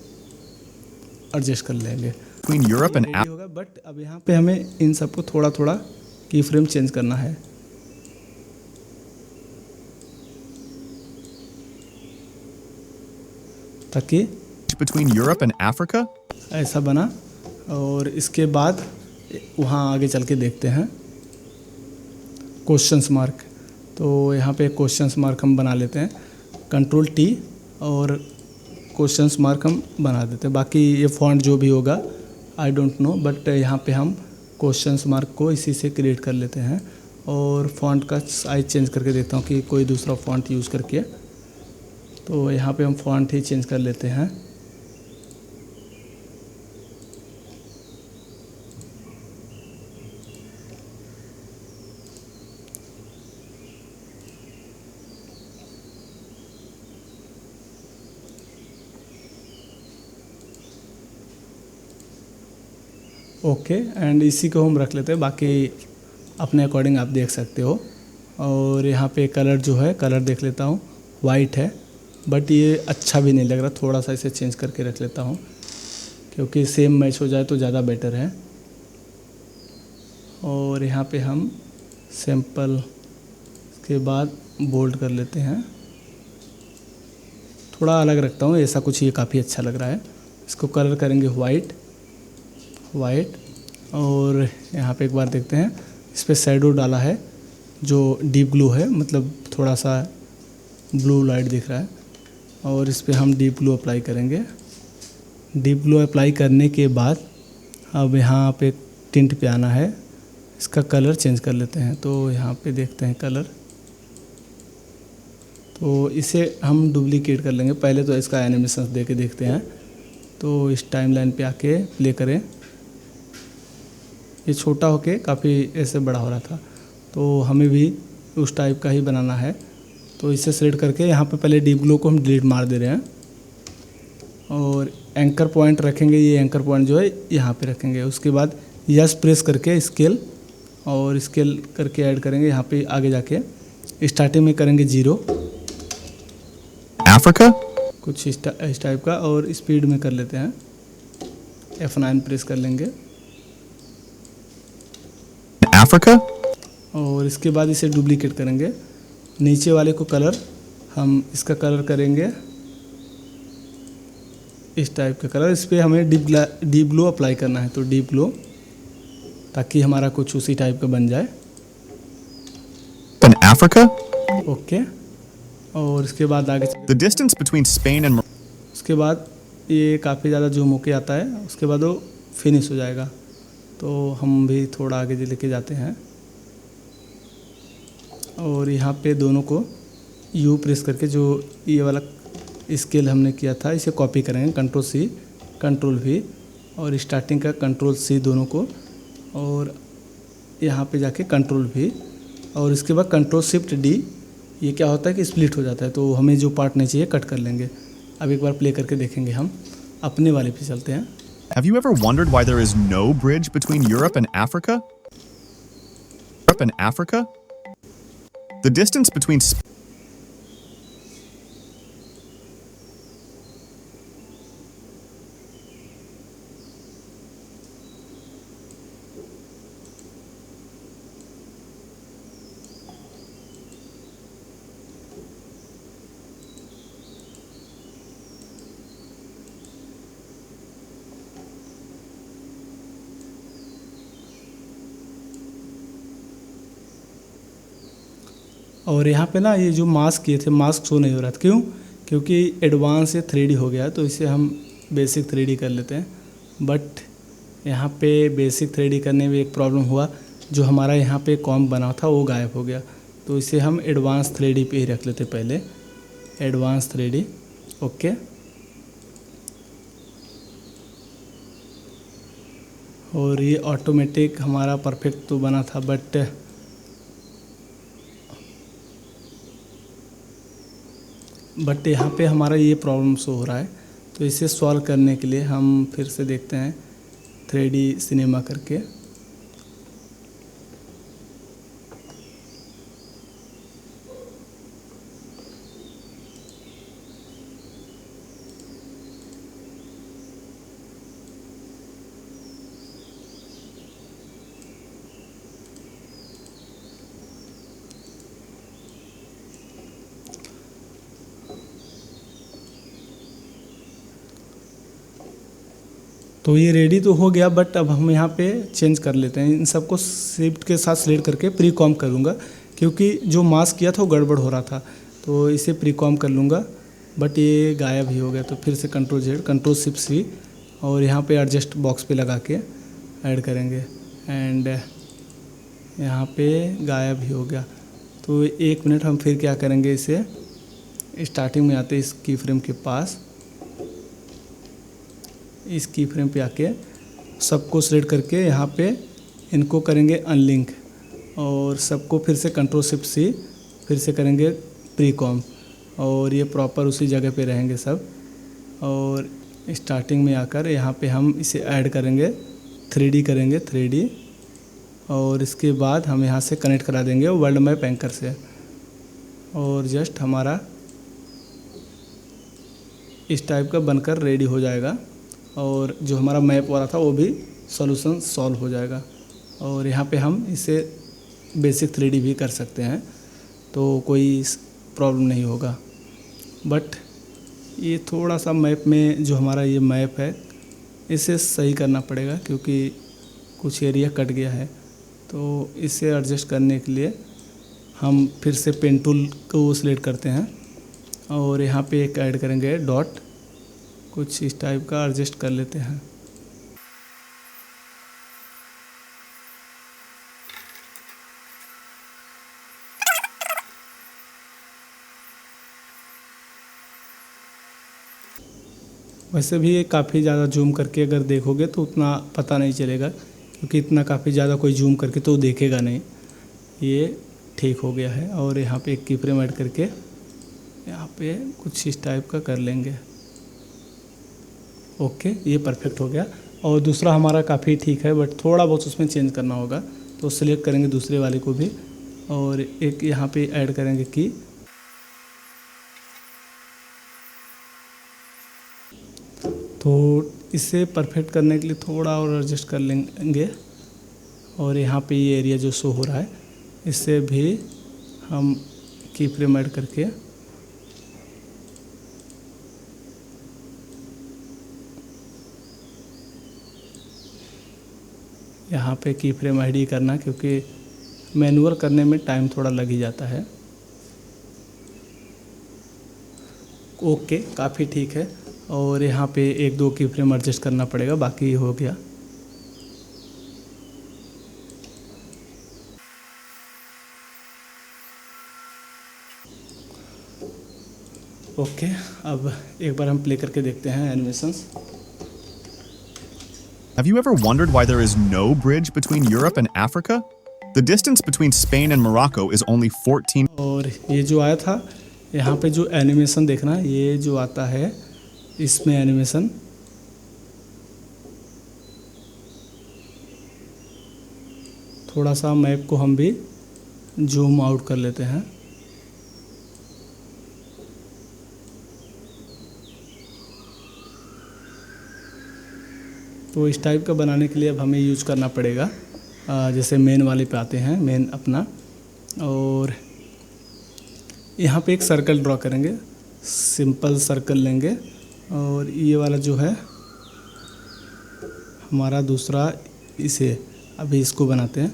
एडजस्ट कर लेंगे। Between Europe and रेडी होगा, बट अब यहाँ पे हमें इन सबको थोड़ा थोड़ा की फ्रेम चेंज करना है। ताकि between Europe and Africa? ऐसा बना, और इसके बाद वहाँ आगे चल के देखते हैं क्वेश्चंस मार्क। तो यहाँ पे क्वेश्चंस मार्क हम बना लेते हैं, कंट्रोल T और क्वेश्चंस मार्क हम बना देते हैं। बाकी ये फॉन्ट जो भी होगा आई डोंट नो, बट यहाँ पे हम क्वेश्चंस मार्क को इसी से क्रिएट कर लेते हैं। और फॉन्ट का साइज चेंज करके देखता हूँ कि कोई दूसरा फॉन्ट यूज़ करके, तो यहाँ पे हम फॉन्ट ही चेंज कर लेते हैं। ओके, एंड इसी को हम रख लेते हैं, बाकी अपने अकॉर्डिंग आप देख सकते हो। और यहाँ पे कलर जो है, कलर देख लेता हूँ, वाइट है, बट ये अच्छा भी नहीं लग रहा, थोड़ा सा इसे चेंज करके रख लेता हूँ क्योंकि सेम मैच हो जाए तो ज़्यादा बेटर है। और यहाँ पे हम सैम्पल के बाद बोल्ड कर लेते हैं, थोड़ा अलग रखता हूँ, ऐसा कुछ ये काफ़ी अच्छा लग रहा है। इसको कलर करेंगे वाइट, और यहाँ पे एक बार देखते हैं, इस पर शैडो डाला है जो डीप ब्लू है, मतलब थोड़ा सा ब्लू लाइट दिख रहा है, और इस पर हम डीप ब्लू अप्लाई करेंगे। डीप ब्लू अप्लाई करने के बाद अब यहाँ पे टिंट पे आना है, इसका कलर चेंज कर लेते हैं। तो यहाँ पे देखते हैं कलर, तो इसे हम डुप्लीकेट कर लेंगे। पहले तो इसका एनिमेशन दे के देखते हैं। तो इस टाइमलाइन पे आके प्ले करें, ये छोटा होके काफ़ी ऐसे बड़ा हो रहा था, तो हमें भी उस टाइप का ही बनाना है। तो इसे सेलेक्ट करके यहाँ पे पहले डीप ग्लो को हम डिलीट मार दे रहे हैं, और एंकर पॉइंट रखेंगे, ये एंकर पॉइंट जो है यहाँ पे रखेंगे। उसके बाद यस प्रेस करके स्केल और स्केल करके ऐड करेंगे। यहाँ पे आगे जाके स्टार्टिंग में करेंगे 0 Africa? कुछ इस टाइप का, और स्पीड में कर लेते हैं, F9 प्रेस कर लेंगे। Africa? और इसके बाद इसे डुप्लीकेट करेंगे। नीचे वाले को कलर हम इसका कलर करेंगे इस टाइप का कलर। इस पर हमें डीप ब्लू अप्लाई करना है, तो डीप ब्लू, ताकि हमारा कुछ उसी टाइप का बन जाए। In Africa? ओके, और इसके बाद आगे The distance between Spain and उसके बाद ये काफ़ी ज़्यादा जूम होके आता है, उसके बाद वो फिनिश हो जाएगा। तो हम भी थोड़ा आगे लेके जाते हैं, और यहाँ पे दोनों को यू प्रेस करके जो ये वाला स्केल हमने किया था इसे कॉपी करेंगे, कंट्रोल C कंट्रोल V, और स्टार्टिंग का कंट्रोल C दोनों को, और यहाँ पे जाके कंट्रोल V, और इसके बाद कंट्रोल शिफ्ट D। ये क्या होता है कि स्प्लिट हो जाता है, तो हमें जो पार्ट नहीं चाहिए कट कर लेंगे। अब एक बार प्ले करके देखेंगे, हम अपने वाले पे चलते हैं। Have you ever wondered why there is no bridge between Europe and Africa? Europe and Africa? The distance between और यहाँ पे ना ये जो मास्क किए थे, मास्क शो नहीं हो रहा था, क्यों? क्योंकि एडवांस से 3D हो गया है, तो इसे हम बेसिक 3D कर लेते हैं। बट यहाँ पे बेसिक 3D करने में एक प्रॉब्लम हुआ, जो हमारा यहाँ पे कॉम्ब बना था वो गायब हो गया, तो इसे हम एडवांस 3D पे ही रख लेते पहले, एडवांस 3D। ओके, और ये ऑटोमेटिक हमारा परफेक्ट तो बना था, बट यहाँ पे हमारा ये प्रॉब्लम शो हो रहा है। तो इसे सॉल्व करने के लिए हम फिर से देखते हैं 3D सिनेमा करके। तो ये रेडी तो हो गया, बट अब हम यहाँ पे चेंज कर लेते हैं। इन सबको शिफ्ट के साथ सिलेक्ट करके प्री कॉम कर लूँगा, क्योंकि जो मास्क किया था वो गड़बड़ हो रहा था, तो इसे प्री कॉम कर लूँगा। बट ये गायब ही हो गया, तो फिर से control Z, control shift C, और यहाँ पे एडजस्ट बॉक्स पे लगा के ऐड करेंगे। एंड यहाँ पे गायब ही हो गया। तो 1 मिनट हम फिर क्या करेंगे, इसे स्टार्टिंग में आते इस की फ्रेम के पास, इस की फ्रेम पे आके सबको सिलेक्ट करके यहाँ पे इनको करेंगे अनलिंक, और सबको फिर से कंट्रोल शिफ्ट C, फिर से करेंगे प्री कॉम, और ये प्रॉपर उसी जगह पे रहेंगे सब। और स्टार्टिंग में आकर यहाँ पे हम इसे ऐड करेंगे, 3D करेंगे 3D, और इसके बाद हम यहाँ से कनेक्ट करा देंगे वर्ल्ड मैप एंकर से, और जस्ट हमारा इस टाइप का बनकर रेडी हो जाएगा। और जो हमारा मैप वाला था वो भी सॉल्यूशन सॉल्व हो जाएगा। और यहाँ पे हम इसे बेसिक 3D भी कर सकते हैं, तो कोई प्रॉब्लम नहीं होगा। बट ये थोड़ा सा मैप में जो हमारा ये मैप है इसे सही करना पड़ेगा, क्योंकि कुछ एरिया कट गया है। तो इसे एडजस्ट करने के लिए हम फिर से पेन टूल को सिलेक्ट करते हैं, और यहाँ पे एक ऐड करेंगे डॉट, कुछ इस टाइप का एडजस्ट कर लेते हैं। वैसे भी ये काफ़ी ज़्यादा जूम करके अगर देखोगे तो उतना पता नहीं चलेगा, क्योंकि इतना काफ़ी ज़्यादा कोई जूम करके तो देखेगा नहीं। ये ठीक हो गया है। और यहाँ पे एक की फ्रेम ऐड करके यहाँ पे कुछ इस टाइप का कर लेंगे। ओके, ये परफेक्ट हो गया। और दूसरा हमारा काफ़ी ठीक है, बट थोड़ा बहुत उसमें चेंज करना होगा, तो सिलेक्ट करेंगे दूसरे वाले को भी, और एक यहाँ पे ऐड करेंगे की। तो इसे परफेक्ट करने के लिए थोड़ा और एडजस्ट कर लेंगे। और यहाँ पे ये एरिया जो शो हो रहा है इससे भी हम की फ्रेम ऐड करके यहाँ पे की फ्रेम ID करना, क्योंकि मैनुअल करने में टाइम थोड़ा लग ही जाता है। ओके, काफ़ी ठीक है। और यहाँ पे 1-2 की फ्रेम एडजस्ट करना पड़ेगा, बाकी हो गया। ओके, अब एक बार हम प्ले करके देखते हैं animations. Have you ever wondered why there is no bridge between Europe and Africa? The distance between Spain and Morocco is only 14. और ये जो आया था यहाँ पे जो एनिमेशन देखना, ये जो आता है इसमें एनिमेशन, थोड़ा सा मैप को हम भी जूम आउट कर लेते हैं। तो इस टाइप का बनाने के लिए अब हमें यूज करना पड़ेगा, जैसे मेन वाले पे आते हैं, मेन अपना, और यहाँ पे एक सर्कल ड्रॉ करेंगे, सिंपल सर्कल लेंगे। और ये वाला जो है हमारा दूसरा, इसे अभी इसको बनाते हैं।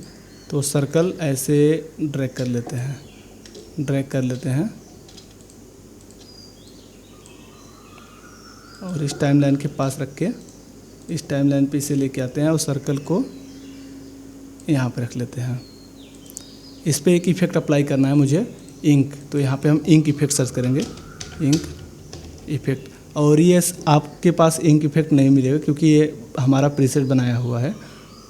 तो सर्कल ऐसे ड्रैग कर लेते हैं, और इस टाइमलाइन के पास रख के इस टाइमलाइन पे इसे लेके आते हैं, और सर्कल को यहाँ पे रख लेते हैं। इस पे एक इफ़ेक्ट अप्लाई करना है मुझे, इंक। तो यहाँ पे हम इंक इफ़ेक्ट सर्च करेंगे, इंक इफ़ेक्ट। और ये आपके पास इंक इफ़ेक्ट नहीं मिलेगा, क्योंकि ये हमारा प्रीसेट बनाया हुआ है।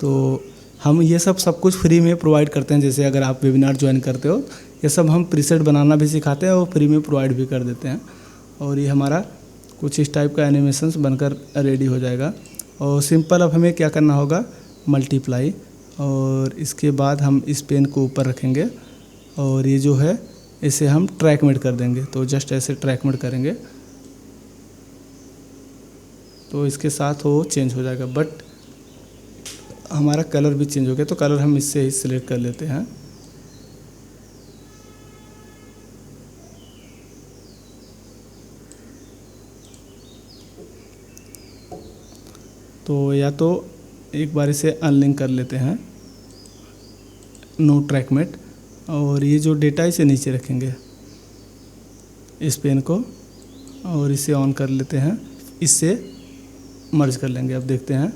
तो हम ये सब कुछ फ्री में प्रोवाइड करते हैं। जैसे अगर आप वेबिनार ज्वाइन करते हो, ये सब हम प्रीसेट बनाना भी सिखाते हैं और फ्री में प्रोवाइड भी कर देते हैं। और ये हमारा कुछ इस टाइप का एनिमेशंस बनकर रेडी हो जाएगा। और सिंपल अब हमें क्या करना होगा, मल्टीप्लाई, और इसके बाद हम इस पेन को ऊपर रखेंगे और ये जो है इसे हम ट्रैक मेट कर देंगे। तो जस्ट ऐसे ट्रैक मेट करेंगे तो इसके साथ वो चेंज हो जाएगा, बट हमारा कलर भी चेंज हो गया। तो कलर हम इससे ही सिलेक्ट कर लेते हैं। तो या तो एक बार इसे अनलिंक कर लेते हैं, नो ट्रैक मेट, और ये जो डेटा इसे नीचे रखेंगे इस पेन को, और इसे ऑन कर लेते हैं, इससे मर्ज कर लेंगे। अब देखते हैं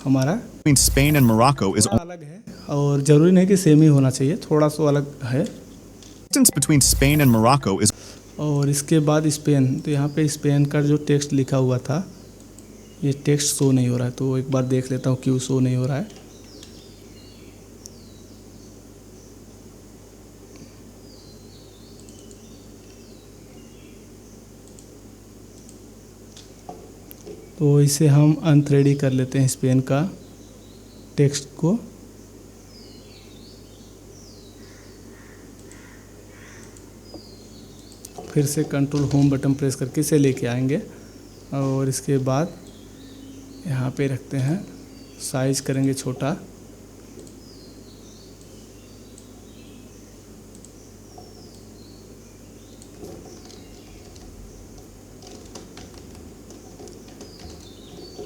हमारा Between Spain and Morocco is थोड़ा अलग है, और ज़रूरी नहीं कि सेम ही होना चाहिए, थोड़ा सा अलग है। distance between Spain and Morocco is और इसके बाद स्पेन, तो यहाँ पे स्पेन का जो टेक्स्ट लिखा हुआ था ये टेक्स्ट शो नहीं हो रहा है। तो एक बार देख लेता हूँ क्यों शो नहीं हो रहा है। तो इसे हम अनथ्रेडी कर लेते हैं स्पेन का टेक्स्ट को। फिर से कंट्रोल होम बटन प्रेस करके इसे लेके आएंगे और इसके बाद यहाँ पे रखते हैं, साइज करेंगे छोटा,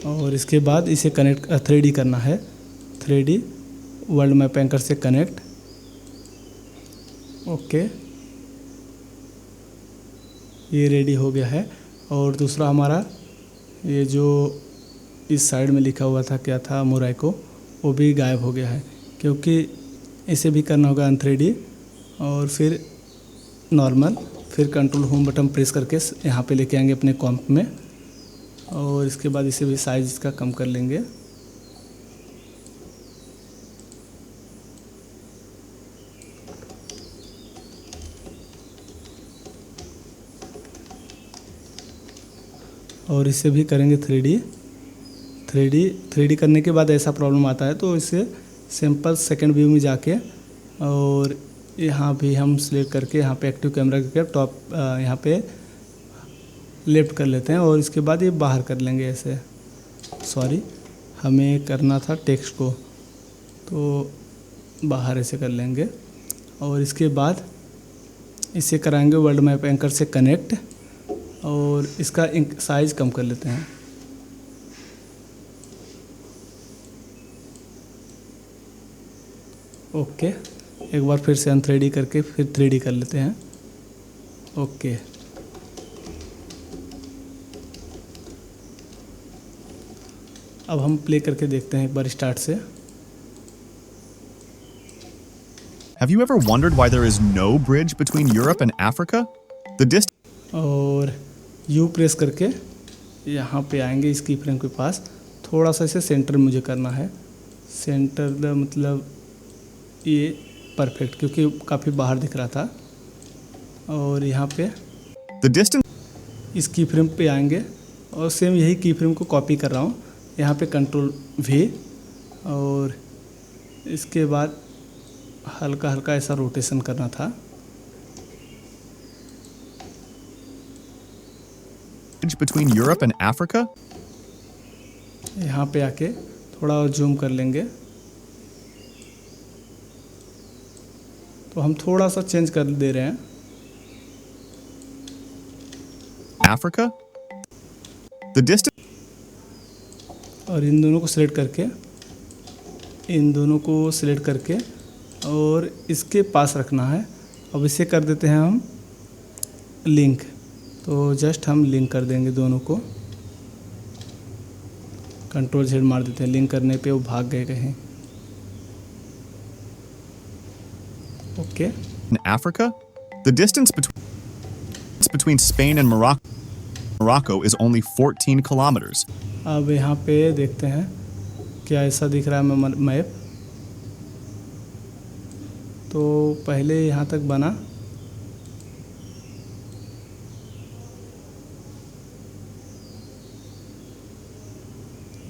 और इसके बाद इसे कनेक्ट 3D करना है। 3D वर्ल्ड मैप एंकर से कनेक्ट, ओके, ये रेडी हो गया है। और दूसरा हमारा ये जो इस साइड में लिखा हुआ था क्या था, मोरक्को, वो भी गायब हो गया है, क्योंकि इसे भी करना होगा अन3D और फिर नॉर्मल, फिर कंट्रोल होम बटन प्रेस करके यहाँ पे लेके आएंगे अपने कॉम्प में, और इसके बाद इसे भी साइज इसका कम कर लेंगे। और इसे भी करेंगे 3D करने के बाद ऐसा प्रॉब्लम आता है, तो इसे सिंपल सेकंड व्यू में जाके और यहाँ भी हम सिलेक्ट करके यहाँ पे एक्टिव कैमरा करके टॉप यहाँ पे लेफ्ट कर लेते हैं और इसके बाद ये बाहर कर लेंगे ऐसे। सॉरी, हमें करना था टेक्स्ट को, तो बाहर ऐसे कर लेंगे और इसके बाद इसे कराएंगे वर्ल्ड मैप एंकर से कनेक्ट और इसका साइज़ कम कर लेते हैं। ओके, एक बार फिर से अन3D करके फिर 3D कर लेते हैं। ओके, अब हम प्ले करके देखते हैं एक बार स्टार्ट से। Have you ever wondered why there is no bridge between Europe and Africa? The distance और यू प्रेस करके यहाँ पे आएंगे इस की फ्रेम के पास, थोड़ा सा इसे सेंटर मुझे करना है। सेंटर द मतलब ये परफेक्ट, क्योंकि काफ़ी बाहर दिख रहा था। और यहाँ पे the distance इस की फ्रेम पे आएंगे और सेम यही की फ्रेम को कॉपी कर रहा हूँ। यहाँ पे कंट्रोल V और इसके बाद हल्का हल्का ऐसा रोटेशन करना था। between Europe and Africa? यहाँ पे आके थोड़ा और जूम कर लेंगे, तो हम थोड़ा सा चेंज कर दे रहे हैं। Africa? The distance और इन दोनों को सिलेक्ट करके और इसके पास रखना है। अब इसे कर देते हैं हम लिंक, तो जस्ट हम लिंक कर देंगे दोनों को। कंट्रोल Z मार देते हैं, लिंक करने पे वो भाग गए कहीं। Okay, in Africa? The distance between Spain and Morocco is only 14 kilometers. अब यहाँ पे देखते हैं क्या ऐसा दिख रहा है मैप। तो पहले यहाँ तक बना,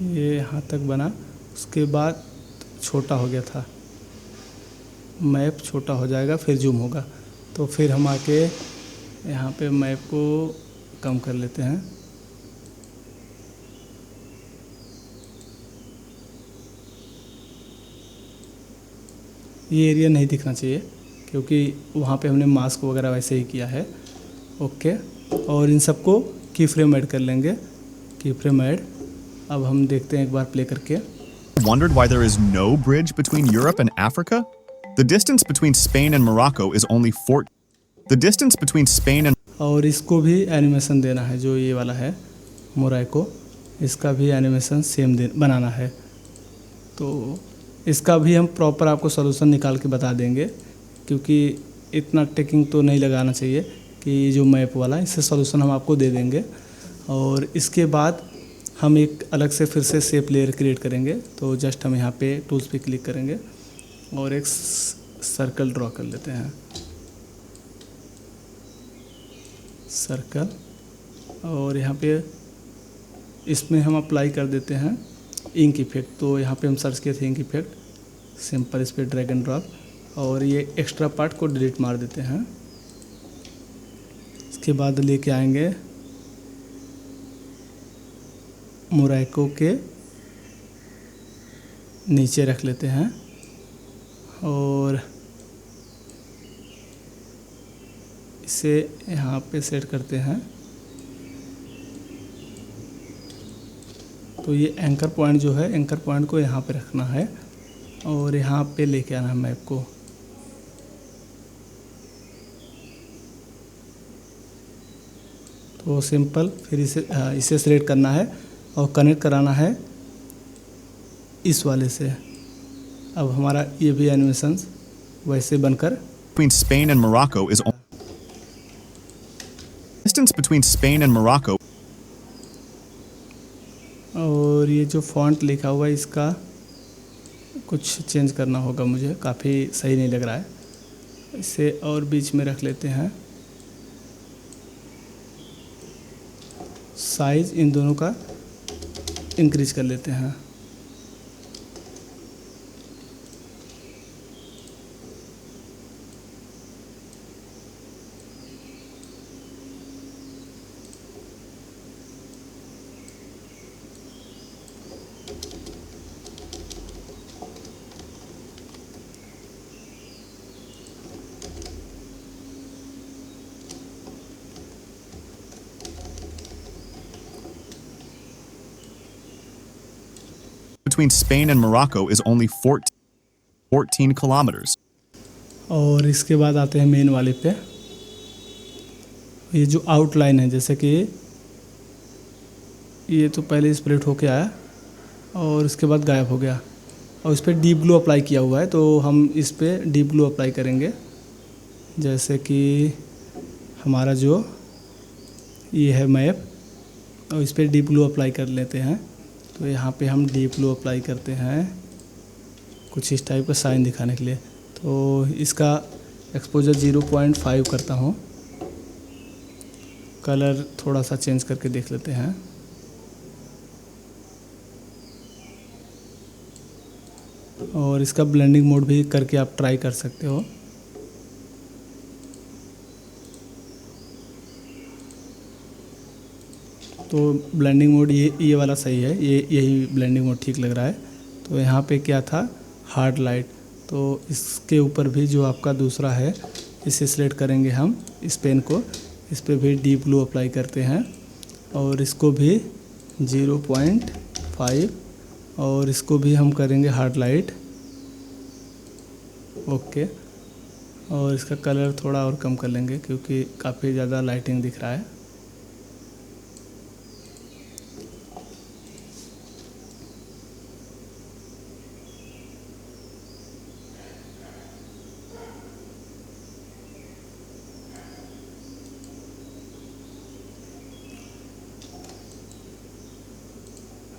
ये यहाँ तक बना, उसके बाद छोटा हो गया था, मैप छोटा हो जाएगा फिर जूम होगा। तो फिर हम आके यहाँ पे मैप को कम कर लेते हैं। ये एरिया नहीं दिखना चाहिए क्योंकि वहाँ पे हमने मास्क वगैरह वैसे ही किया है। ओके, और इन सबको की फ्रेम ऐड कर लेंगे, की फ्रेम ऐड। अब हम देखते हैं एक बार प्ले करके। Wondered why there is no bridge between Europe and Africa? The distance between Spain and Morocco is only 4. The distance between Spain and और इसको भी एनिमेशन देना है, जो ये वाला है मोरक्को, इसका भी एनिमेशन सेम बनाना है। तो इसका भी हम प्रॉपर आपको सॉल्यूशन निकाल के बता देंगे, क्योंकि इतना टेकिंग तो नहीं लगाना चाहिए कि जो मैप वाला, इससे सॉल्यूशन हम आपको दे देंगे। और इसके बाद हम एक अलग से फिर से शेप लेयर क्रिएट करेंगे। तो जस्ट हम यहाँ पे टूल्स पे क्लिक करेंगे और एक सर्कल ड्रॉ कर लेते हैं, सर्कल। और यहाँ पे इसमें हम अप्लाई कर देते हैं इंक इफेक्ट। तो यहाँ पे हम सर्च किए थे इंक इफेक्ट, सिंपल इस पर ड्रैग एंड ड्रॉप, और ये एक्स्ट्रा पार्ट को डिलीट मार देते हैं। इसके बाद लेके आएंगे मोरक्को के नीचे रख लेते हैं और इसे यहाँ पे सेट करते हैं। तो ये एंकर पॉइंट जो है, एंकर पॉइंट को यहाँ पे रखना है और यहाँ पे लेके आना है मैप को। तो सिंपल, फिर इसे सेलेक्ट करना है और कनेक्ट कराना है इस वाले से। अब हमारा ये भी एनिमेशन वैसे बनकर between Spain and Morocco is distance between Spain and Morocco. और ये जो फॉन्ट लिखा हुआ है इसका कुछ चेंज करना होगा, मुझे काफ़ी सही नहीं लग रहा है। इसे और बीच में रख लेते हैं। साइज इन दोनों का इंक्रीज कर लेते हैं। Between Spain and Morocco is only 14 kilometers. और इसके बाद आते हैं मेन वाले पे। ये जो आउटलाइन है, जैसे कि ये तो पहले स्प्लिट होके आया और इसके बाद गायब हो गया, और इस पर डीप ग्लो अप्लाई किया हुआ है। तो हम इस पर डीप ग्लो अप्लाई करेंगे। जैसे कि हमारा जो ये है मैप, और इस पर डीप ग्लो अप्लाई कर लेते हैं। तो यहाँ पे हम डीप ग्लो अप्लाई करते हैं कुछ इस टाइप का साइन दिखाने के लिए। तो इसका एक्सपोजर 0.5 करता हूँ। कलर थोड़ा सा चेंज करके देख लेते हैं। और इसका ब्लेंडिंग मोड भी करके आप ट्राई कर सकते हो। तो ब्लेंडिंग मोड ये वाला सही है, यही ब्लेंडिंग मोड ठीक लग रहा है। तो यहाँ पे क्या था, हार्ड लाइट। तो इसके ऊपर भी जो आपका दूसरा है, इसे सिलेक्ट करेंगे हम, इस पेन को, इस पर भी डीप ब्लू अप्लाई करते हैं और इसको भी 0.5, और इसको भी हम करेंगे हार्ड लाइट। ओके, और इसका कलर थोड़ा और कम कर लेंगे क्योंकि काफ़ी ज़्यादा लाइटिंग दिख रहा है।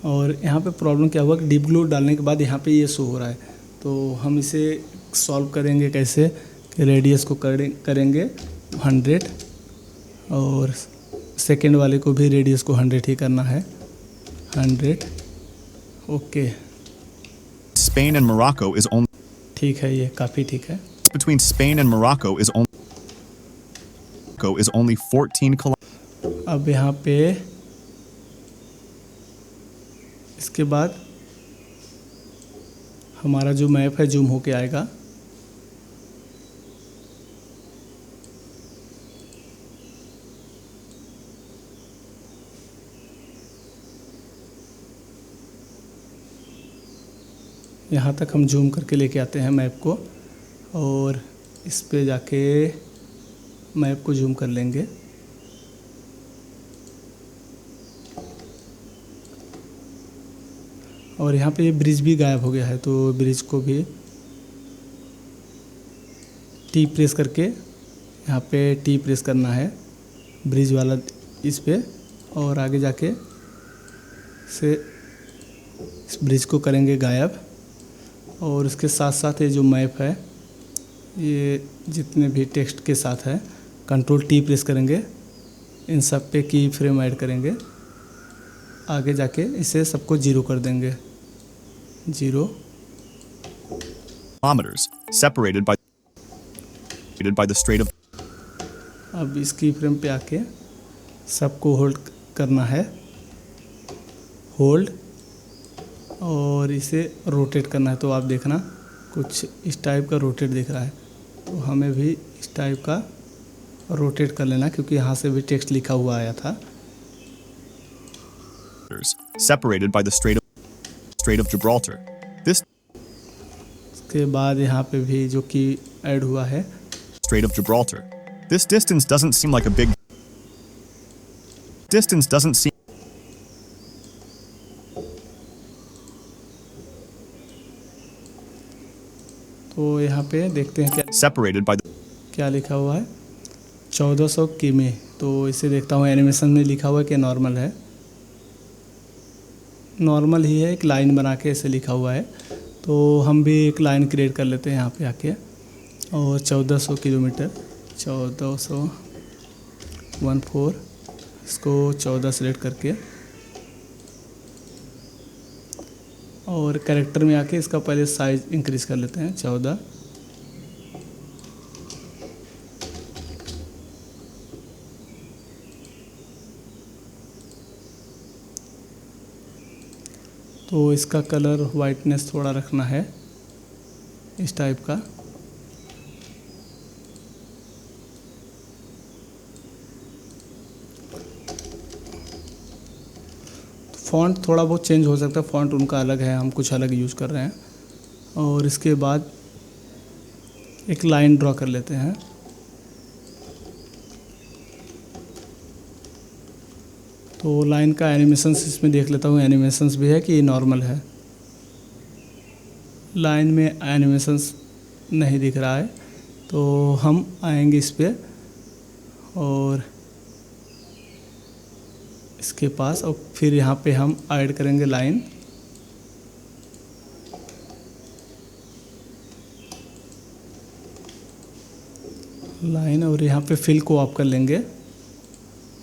और यहाँ पे प्रॉब्लम क्या हुआ कि डीप ग्लू डालने के बाद यहाँ पे ये शो हो रहा है। तो हम इसे सॉल्व करेंगे कैसे कि रेडियस को करेंगे 100, और सेकेंड वाले को भी रेडियस को 100 ही करना है, 100। Okay, Spain and Morocco is only ठीक है, ये काफ़ी ठीक है। between Spain and Morocco is only 14 kilometers. अब यहाँ पे इसके बाद हमारा जो मैप है जूम होके आएगा। यहाँ तक हम जूम करके लेके आते हैं मैप को और इस पे जाके मैप को जूम कर लेंगे। और यहाँ पे ये ब्रिज भी गायब हो गया है, तो ब्रिज को भी टी प्रेस करके यहाँ पे टी प्रेस करना है ब्रिज वाला इस पे, और आगे जाके से इस ब्रिज को करेंगे गायब। और इसके साथ साथ ये जो मैप है, ये जितने भी टेक्स्ट के साथ है, कंट्रोल टी प्रेस करेंगे, इन सब पे की फ्रेम ऐड करेंगे, आगे जाके इसे सबको जीरो कर देंगे। 0 kilometers, separated by the Strait of. अब इस की फ्रेम पे आके सबको होल्ड करना है, होल्ड, और इसे रोटेट करना है। तो आप देखना कुछ इस टाइप का रोटेट दिख रहा है, तो हमें भी इस टाइप का रोटेट कर लेना, क्योंकि यहाँ से भी टेक्स्ट लिखा हुआ आया था। Separated by the Strait of Gibraltar. This उसके बाद यहाँ पे भी जो कि ऐड हुआ है, Strait of Gibraltar. This distance doesn't seem like a big distance doesn't seem तो यहाँ पे देखते हैं separated by the क्या लिखा हुआ है, 1400 किमी। तो इसे देखता हूँ एनिमेशन में लिखा हुआ है कि नॉर्मल है, नॉर्मल ही है, एक लाइन बना के ऐसे लिखा हुआ है। तो हम भी एक लाइन क्रिएट कर लेते हैं यहाँ पे आके, और 1400 किलोमीटर, 1414, इसको 14 सेलेक्ट करके, और कैरेक्टर में आके इसका पहले साइज इंक्रीज़ कर लेते हैं 14। तो इसका कलर वाइटनेस थोड़ा रखना है इस टाइप का। फ़ॉन्ट थोड़ा बहुत चेंज हो सकता है, फ़ॉन्ट उनका अलग है, हम कुछ अलग यूज़ कर रहे हैं। और इसके बाद एक लाइन ड्रॉ कर लेते हैं, तो लाइन का एनिमेशंस इसमें देख लेता हूँ, एनिमेशंस भी है कि नॉर्मल है। लाइन में एनिमेशंस नहीं दिख रहा है, तो हम आएंगे इस पे और इसके पास, और फिर यहाँ पे हम ऐड करेंगे लाइन। और यहाँ पे फिल को ऑफ कर लेंगे,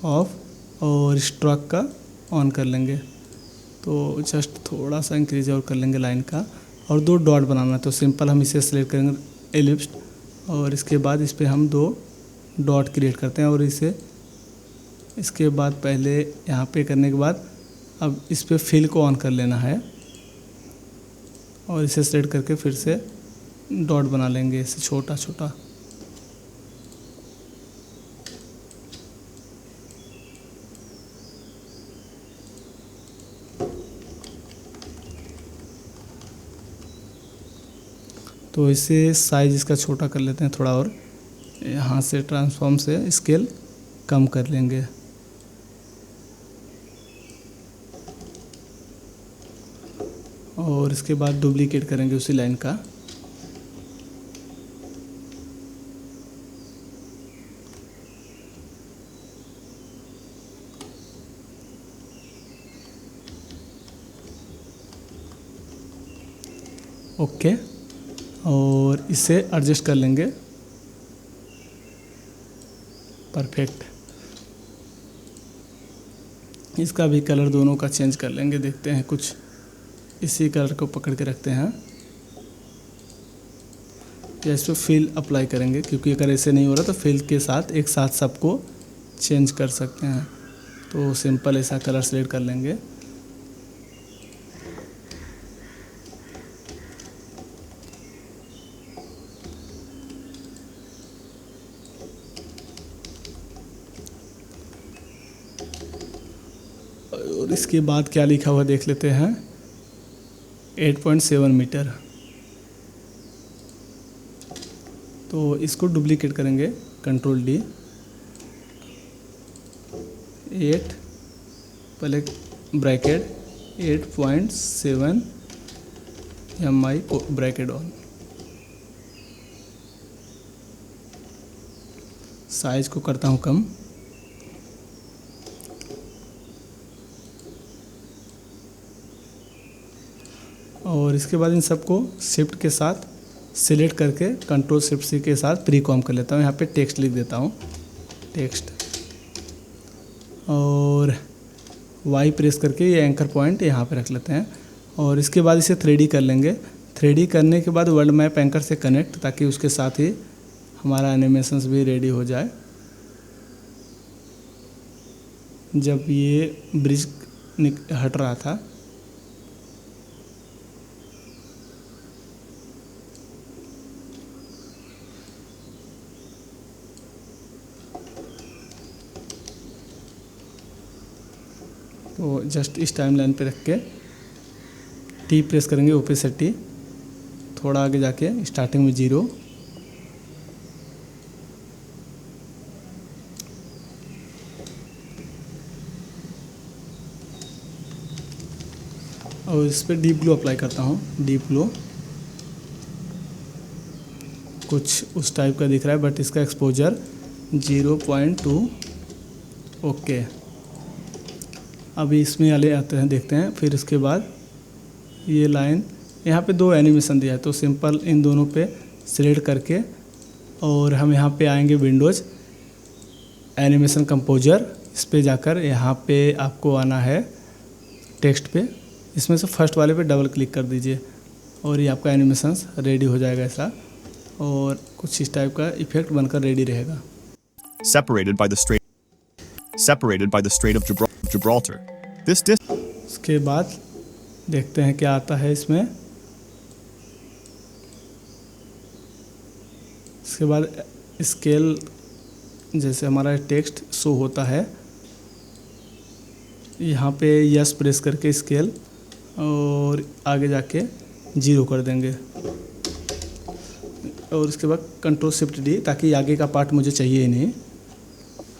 ऑफ, और स्ट्रोक का ऑन कर लेंगे। तो जस्ट थोड़ा सा इंक्रीज और कर लेंगे लाइन का, और 2 डॉट बनाना है। तो सिंपल हम इसे सेलेक्ट करेंगे एलिप्स, और इसके बाद इस पे हम 2 डॉट क्रिएट करते हैं। और इसे इसके बाद पहले यहाँ पे करने के बाद अब इस पे फिल को ऑन कर लेना है, और इसे सेलेक्ट करके फिर से डॉट बना लेंगे इसे छोटा छोटा। तो इसे साइज इसका छोटा कर लेते हैं थोड़ा, और यहाँ से ट्रांसफॉर्म से स्केल कम कर लेंगे। और इसके बाद डुप्लीकेट करेंगे उसी लाइन का। ओके, और इसे एडजस्ट कर लेंगे, परफेक्ट। इसका भी कलर दोनों का चेंज कर लेंगे, देखते हैं कुछ इसी कलर को पकड़ के रखते हैं या इस पर फिल अप्लाई करेंगे, क्योंकि अगर ऐसे नहीं हो रहा तो फिल के साथ एक साथ सबको चेंज कर सकते हैं। तो सिंपल ऐसा कलर सेलेक्ट कर लेंगे। और इसके बाद क्या लिखा हुआ देख लेते हैं, 8.7 मीटर। तो इसको डुप्लीकेट करेंगे, कंट्रोल डी, 8 पहले bracket 8.7 mi bracket on. Size को करता हूँ कम। और इसके बाद इन सबको शिफ्ट के साथ सिलेक्ट करके कंट्रोल शिफ्ट सी के साथ प्री कॉम कर लेता हूँ। यहाँ पे टेक्स्ट लिख देता हूँ, टेक्स्ट, और वाई प्रेस करके ये एंकर पॉइंट यहाँ पे रख लेते हैं। और इसके बाद इसे 3D कर लेंगे। 3D करने के बाद वर्ल्ड मैप एंकर से कनेक्ट, ताकि उसके साथ ही हमारा एनिमेशंस भी रेडी हो जाए। जब ये ब्रिज हट रहा था तो जस्ट इस टाइम लाइन पे रख के टी प्रेस करेंगे, ऊपर से टी, थोड़ा आगे जाके स्टार्टिंग में 0, और इस पर डीप ब्लू अप्लाई करता हूँ। डीप ब्लू कुछ उस टाइप का दिख रहा है, बट इसका एक्सपोजर 0.2। ओके, अभी इसमें वाले आते हैं, देखते हैं। फिर इसके बाद ये लाइन, यहाँ पे 2 एनिमेशन दिया है, तो सिंपल इन दोनों पे सिलेक्ट करके और हम यहाँ पे आएंगे विंडोज़ एनिमेशन कंपोजर, इस पे जाकर यहाँ पे आपको आना है टेक्स्ट पे, इसमें से फर्स्ट वाले पे डबल क्लिक कर दीजिए और ये आपका एनिमेशंस रेडी हो जाएगा ऐसा, और कुछ इस टाइप का इफेक्ट बनकर रेडी रहेगा। Separated by the Strait of Gibraltar. उसके बाद देखते हैं क्या आता है इसमें। इसके बाद स्केल, जैसे हमारा टेक्स्ट शो होता है, यहाँ पे यस प्रेस करके स्केल, और आगे जाके 0 कर देंगे, और उसके बाद कंट्रोल शिफ्ट डी, ताकि आगे का पार्ट मुझे चाहिए ही नहीं।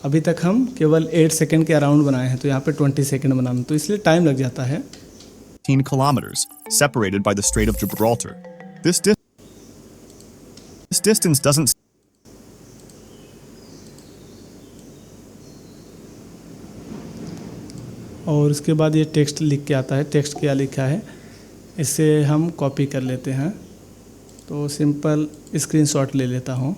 अभी तक हम केवल 8 सेकंड के अराउंड बनाए हैं, तो यहाँ पे 20 सेकंड बनाना, तो इसलिए टाइम लग जाता है। 10 kilometers, separated by the Strait of Gibraltar. This distance doesn't. और उसके बाद ये टेक्स्ट लिख के आता है। टेक्स्ट क्या लिखा है, इसे हम कॉपी कर लेते हैं। तो सिंपल स्क्रीनशॉट ले लेता हूँ,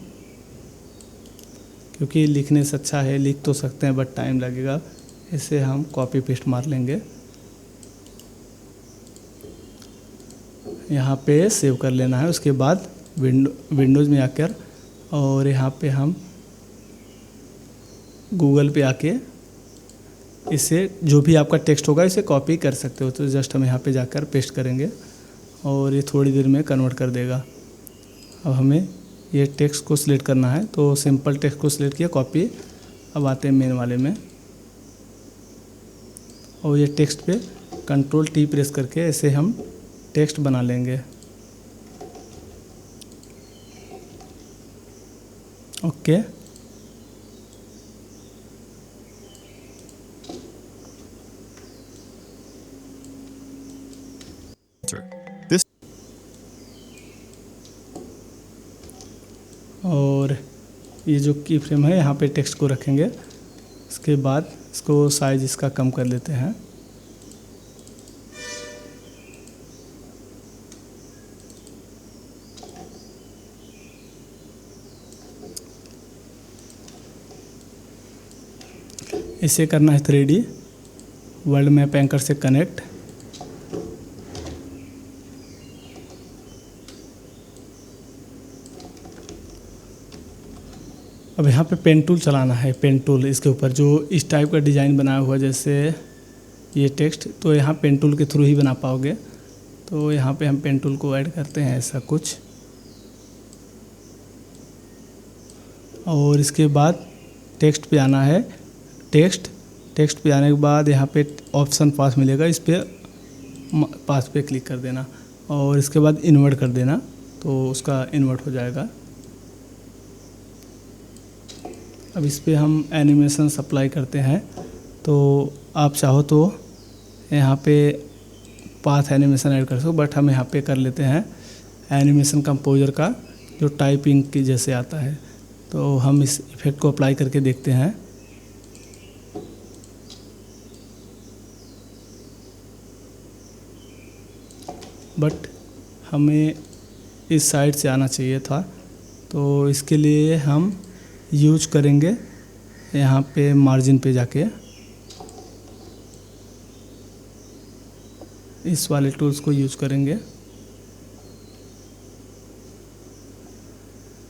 क्योंकि लिखने से अच्छा है, लिख तो सकते हैं बट टाइम लगेगा। इसे हम कॉपी पेस्ट मार लेंगे, यहाँ पे सेव कर लेना है। उसके बाद विंडोज़ में आकर, और यहाँ पे हम गूगल पे आके इसे, जो भी आपका टेक्स्ट होगा इसे कॉपी कर सकते हो। तो जस्ट हम यहाँ पे जाकर पेस्ट करेंगे और ये थोड़ी देर में कन्वर्ट कर देगा। अब हमें ये टेक्स्ट को सिलेक्ट करना है, तो सिंपल टेक्स्ट को सिलेक्ट किया, कॉपी। अब आते हैं मेन वाले में, और ये टेक्स्ट पे कंट्रोल टी प्रेस करके ऐसे हम टेक्स्ट बना लेंगे। ओके, This और ये जो की फ्रेम है यहाँ पे टेक्स्ट को रखेंगे। इसके बाद इसको साइज इसका कम कर लेते हैं। इसे करना है 3D, वर्ल्ड मैप एंकर से कनेक्ट, अब यहाँ पे पेन टूल चलाना है, पेन टूल इसके ऊपर जो इस टाइप का डिज़ाइन बनाया हुआ जैसे ये टेक्स्ट, तो यहाँ पेन टूल के थ्रू ही बना पाओगे। तो यहाँ पे हम पेन टूल को ऐड करते हैं ऐसा कुछ, और इसके बाद टेक्स्ट पे आना है। टेक्स्ट पे आने के बाद यहाँ पे ऑप्शन पास मिलेगा, इस पर पास पे क्लिक कर देना और इसके बाद इन्वर्ट कर देना, तो उसका इन्वर्ट हो जाएगा। अब इस पे हम एनिमेशन अप्लाई करते हैं, तो आप चाहो तो यहाँ पे पाथ एनिमेशन ऐड कर सको, बट हम यहाँ पे कर लेते हैं एनिमेशन कंपोजर का जो टाइपिंग की जैसे आता है। तो हम इस इफेक्ट को अप्लाई करके देखते हैं। बट हमें इस साइड से आना चाहिए था, तो इसके लिए हम यूज करेंगे यहाँ पे मार्जिन पे जाके इस वाले टूल्स को यूज करेंगे।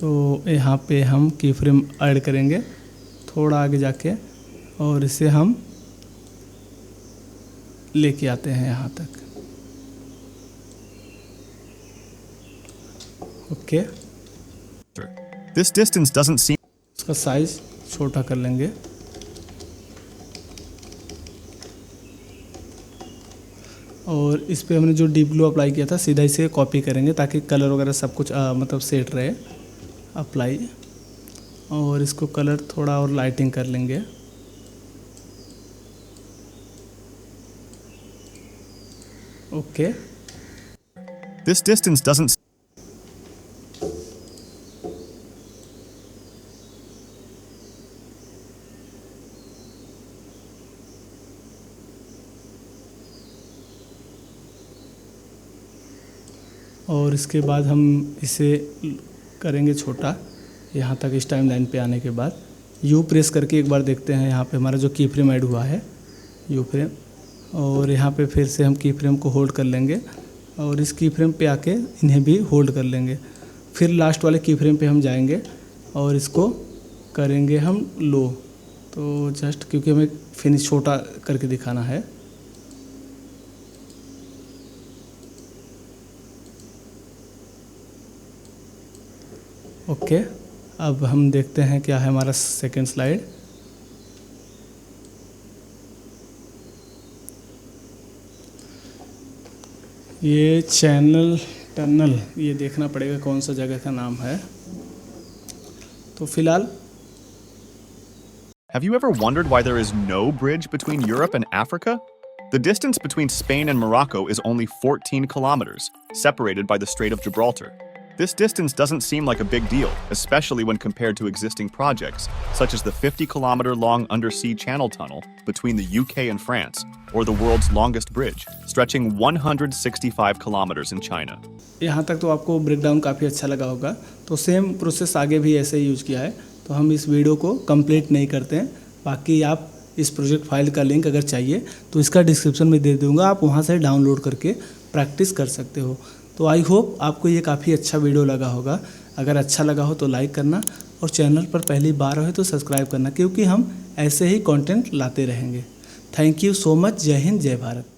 तो यहाँ पे हम की फ्रेम ऐड करेंगे थोड़ा आगे जाके, और इसे हम लेके आते हैं यहाँ तक। Okay, This distance doesn't seem इसका साइज छोटा कर लेंगे। और इस पे हमने जो डीप ब्लू अप्लाई किया था सीधा इसे कॉपी करेंगे ताकि कलर वगैरह सब कुछ मतलब सेट रहे। अप्लाई, और इसको कलर थोड़ा और लाइटिंग कर लेंगे। ओके, This distance doesn't और इसके बाद हम इसे करेंगे छोटा यहाँ तक। इस टाइम लाइन पे आने के बाद यू प्रेस करके एक बार देखते हैं यहाँ पे हमारा जो की फ्रेम ऐड हुआ है, यू फ्रेम, और यहाँ पे फिर से हम की फ्रेम को होल्ड कर लेंगे और इस की फ्रेम पे आके इन्हें भी होल्ड कर लेंगे। फिर लास्ट वाले की फ्रेम पे हम जाएंगे और इसको करेंगे हम लो, तो जस्ट क्योंकि हमें फिनिश छोटा करके दिखाना है। ओके, अब हम देखते हैं क्या है हमारा सेकंड स्लाइड। ये चैनल टनल, ये देखना पड़ेगा कौन सा जगह का नाम है। तो फिलहाल Have you ever wondered why there is no bridge between Europe and Africa? The distance between Spain and Morocco is only 14 kilometers, separated by the Strait of Gibraltar. This distance doesn't seem like a big deal, especially when compared to existing projects, such as the 50-kilometer-long undersea channel tunnel between the UK and France, or the world's longest bridge, stretching 165 kilometers in China. यहाँ तक तो आपको breakdown काफ़ी अच्छा लगा होगा। तो same process आगे भी ऐसे ही यूज किया है, तो हम इस वीडियो को कंप्लीट नहीं करते हैं। बाकी आप इस प्रोजेक्ट फाइल का लिंक अगर चाहिए तो इसका डिस्क्रिप्शन में दे दूँगा, आप वहाँ से डाउनलोड करके प्रैक्टिस कर सकते हो। तो आई होप आपको ये काफ़ी अच्छा वीडियो लगा होगा। अगर अच्छा लगा हो तो लाइक करना, और चैनल पर पहली बार हो तो सब्सक्राइब करना, क्योंकि हम ऐसे ही कंटेंट लाते रहेंगे। Thank you so much. जय हिंद, जय भारत।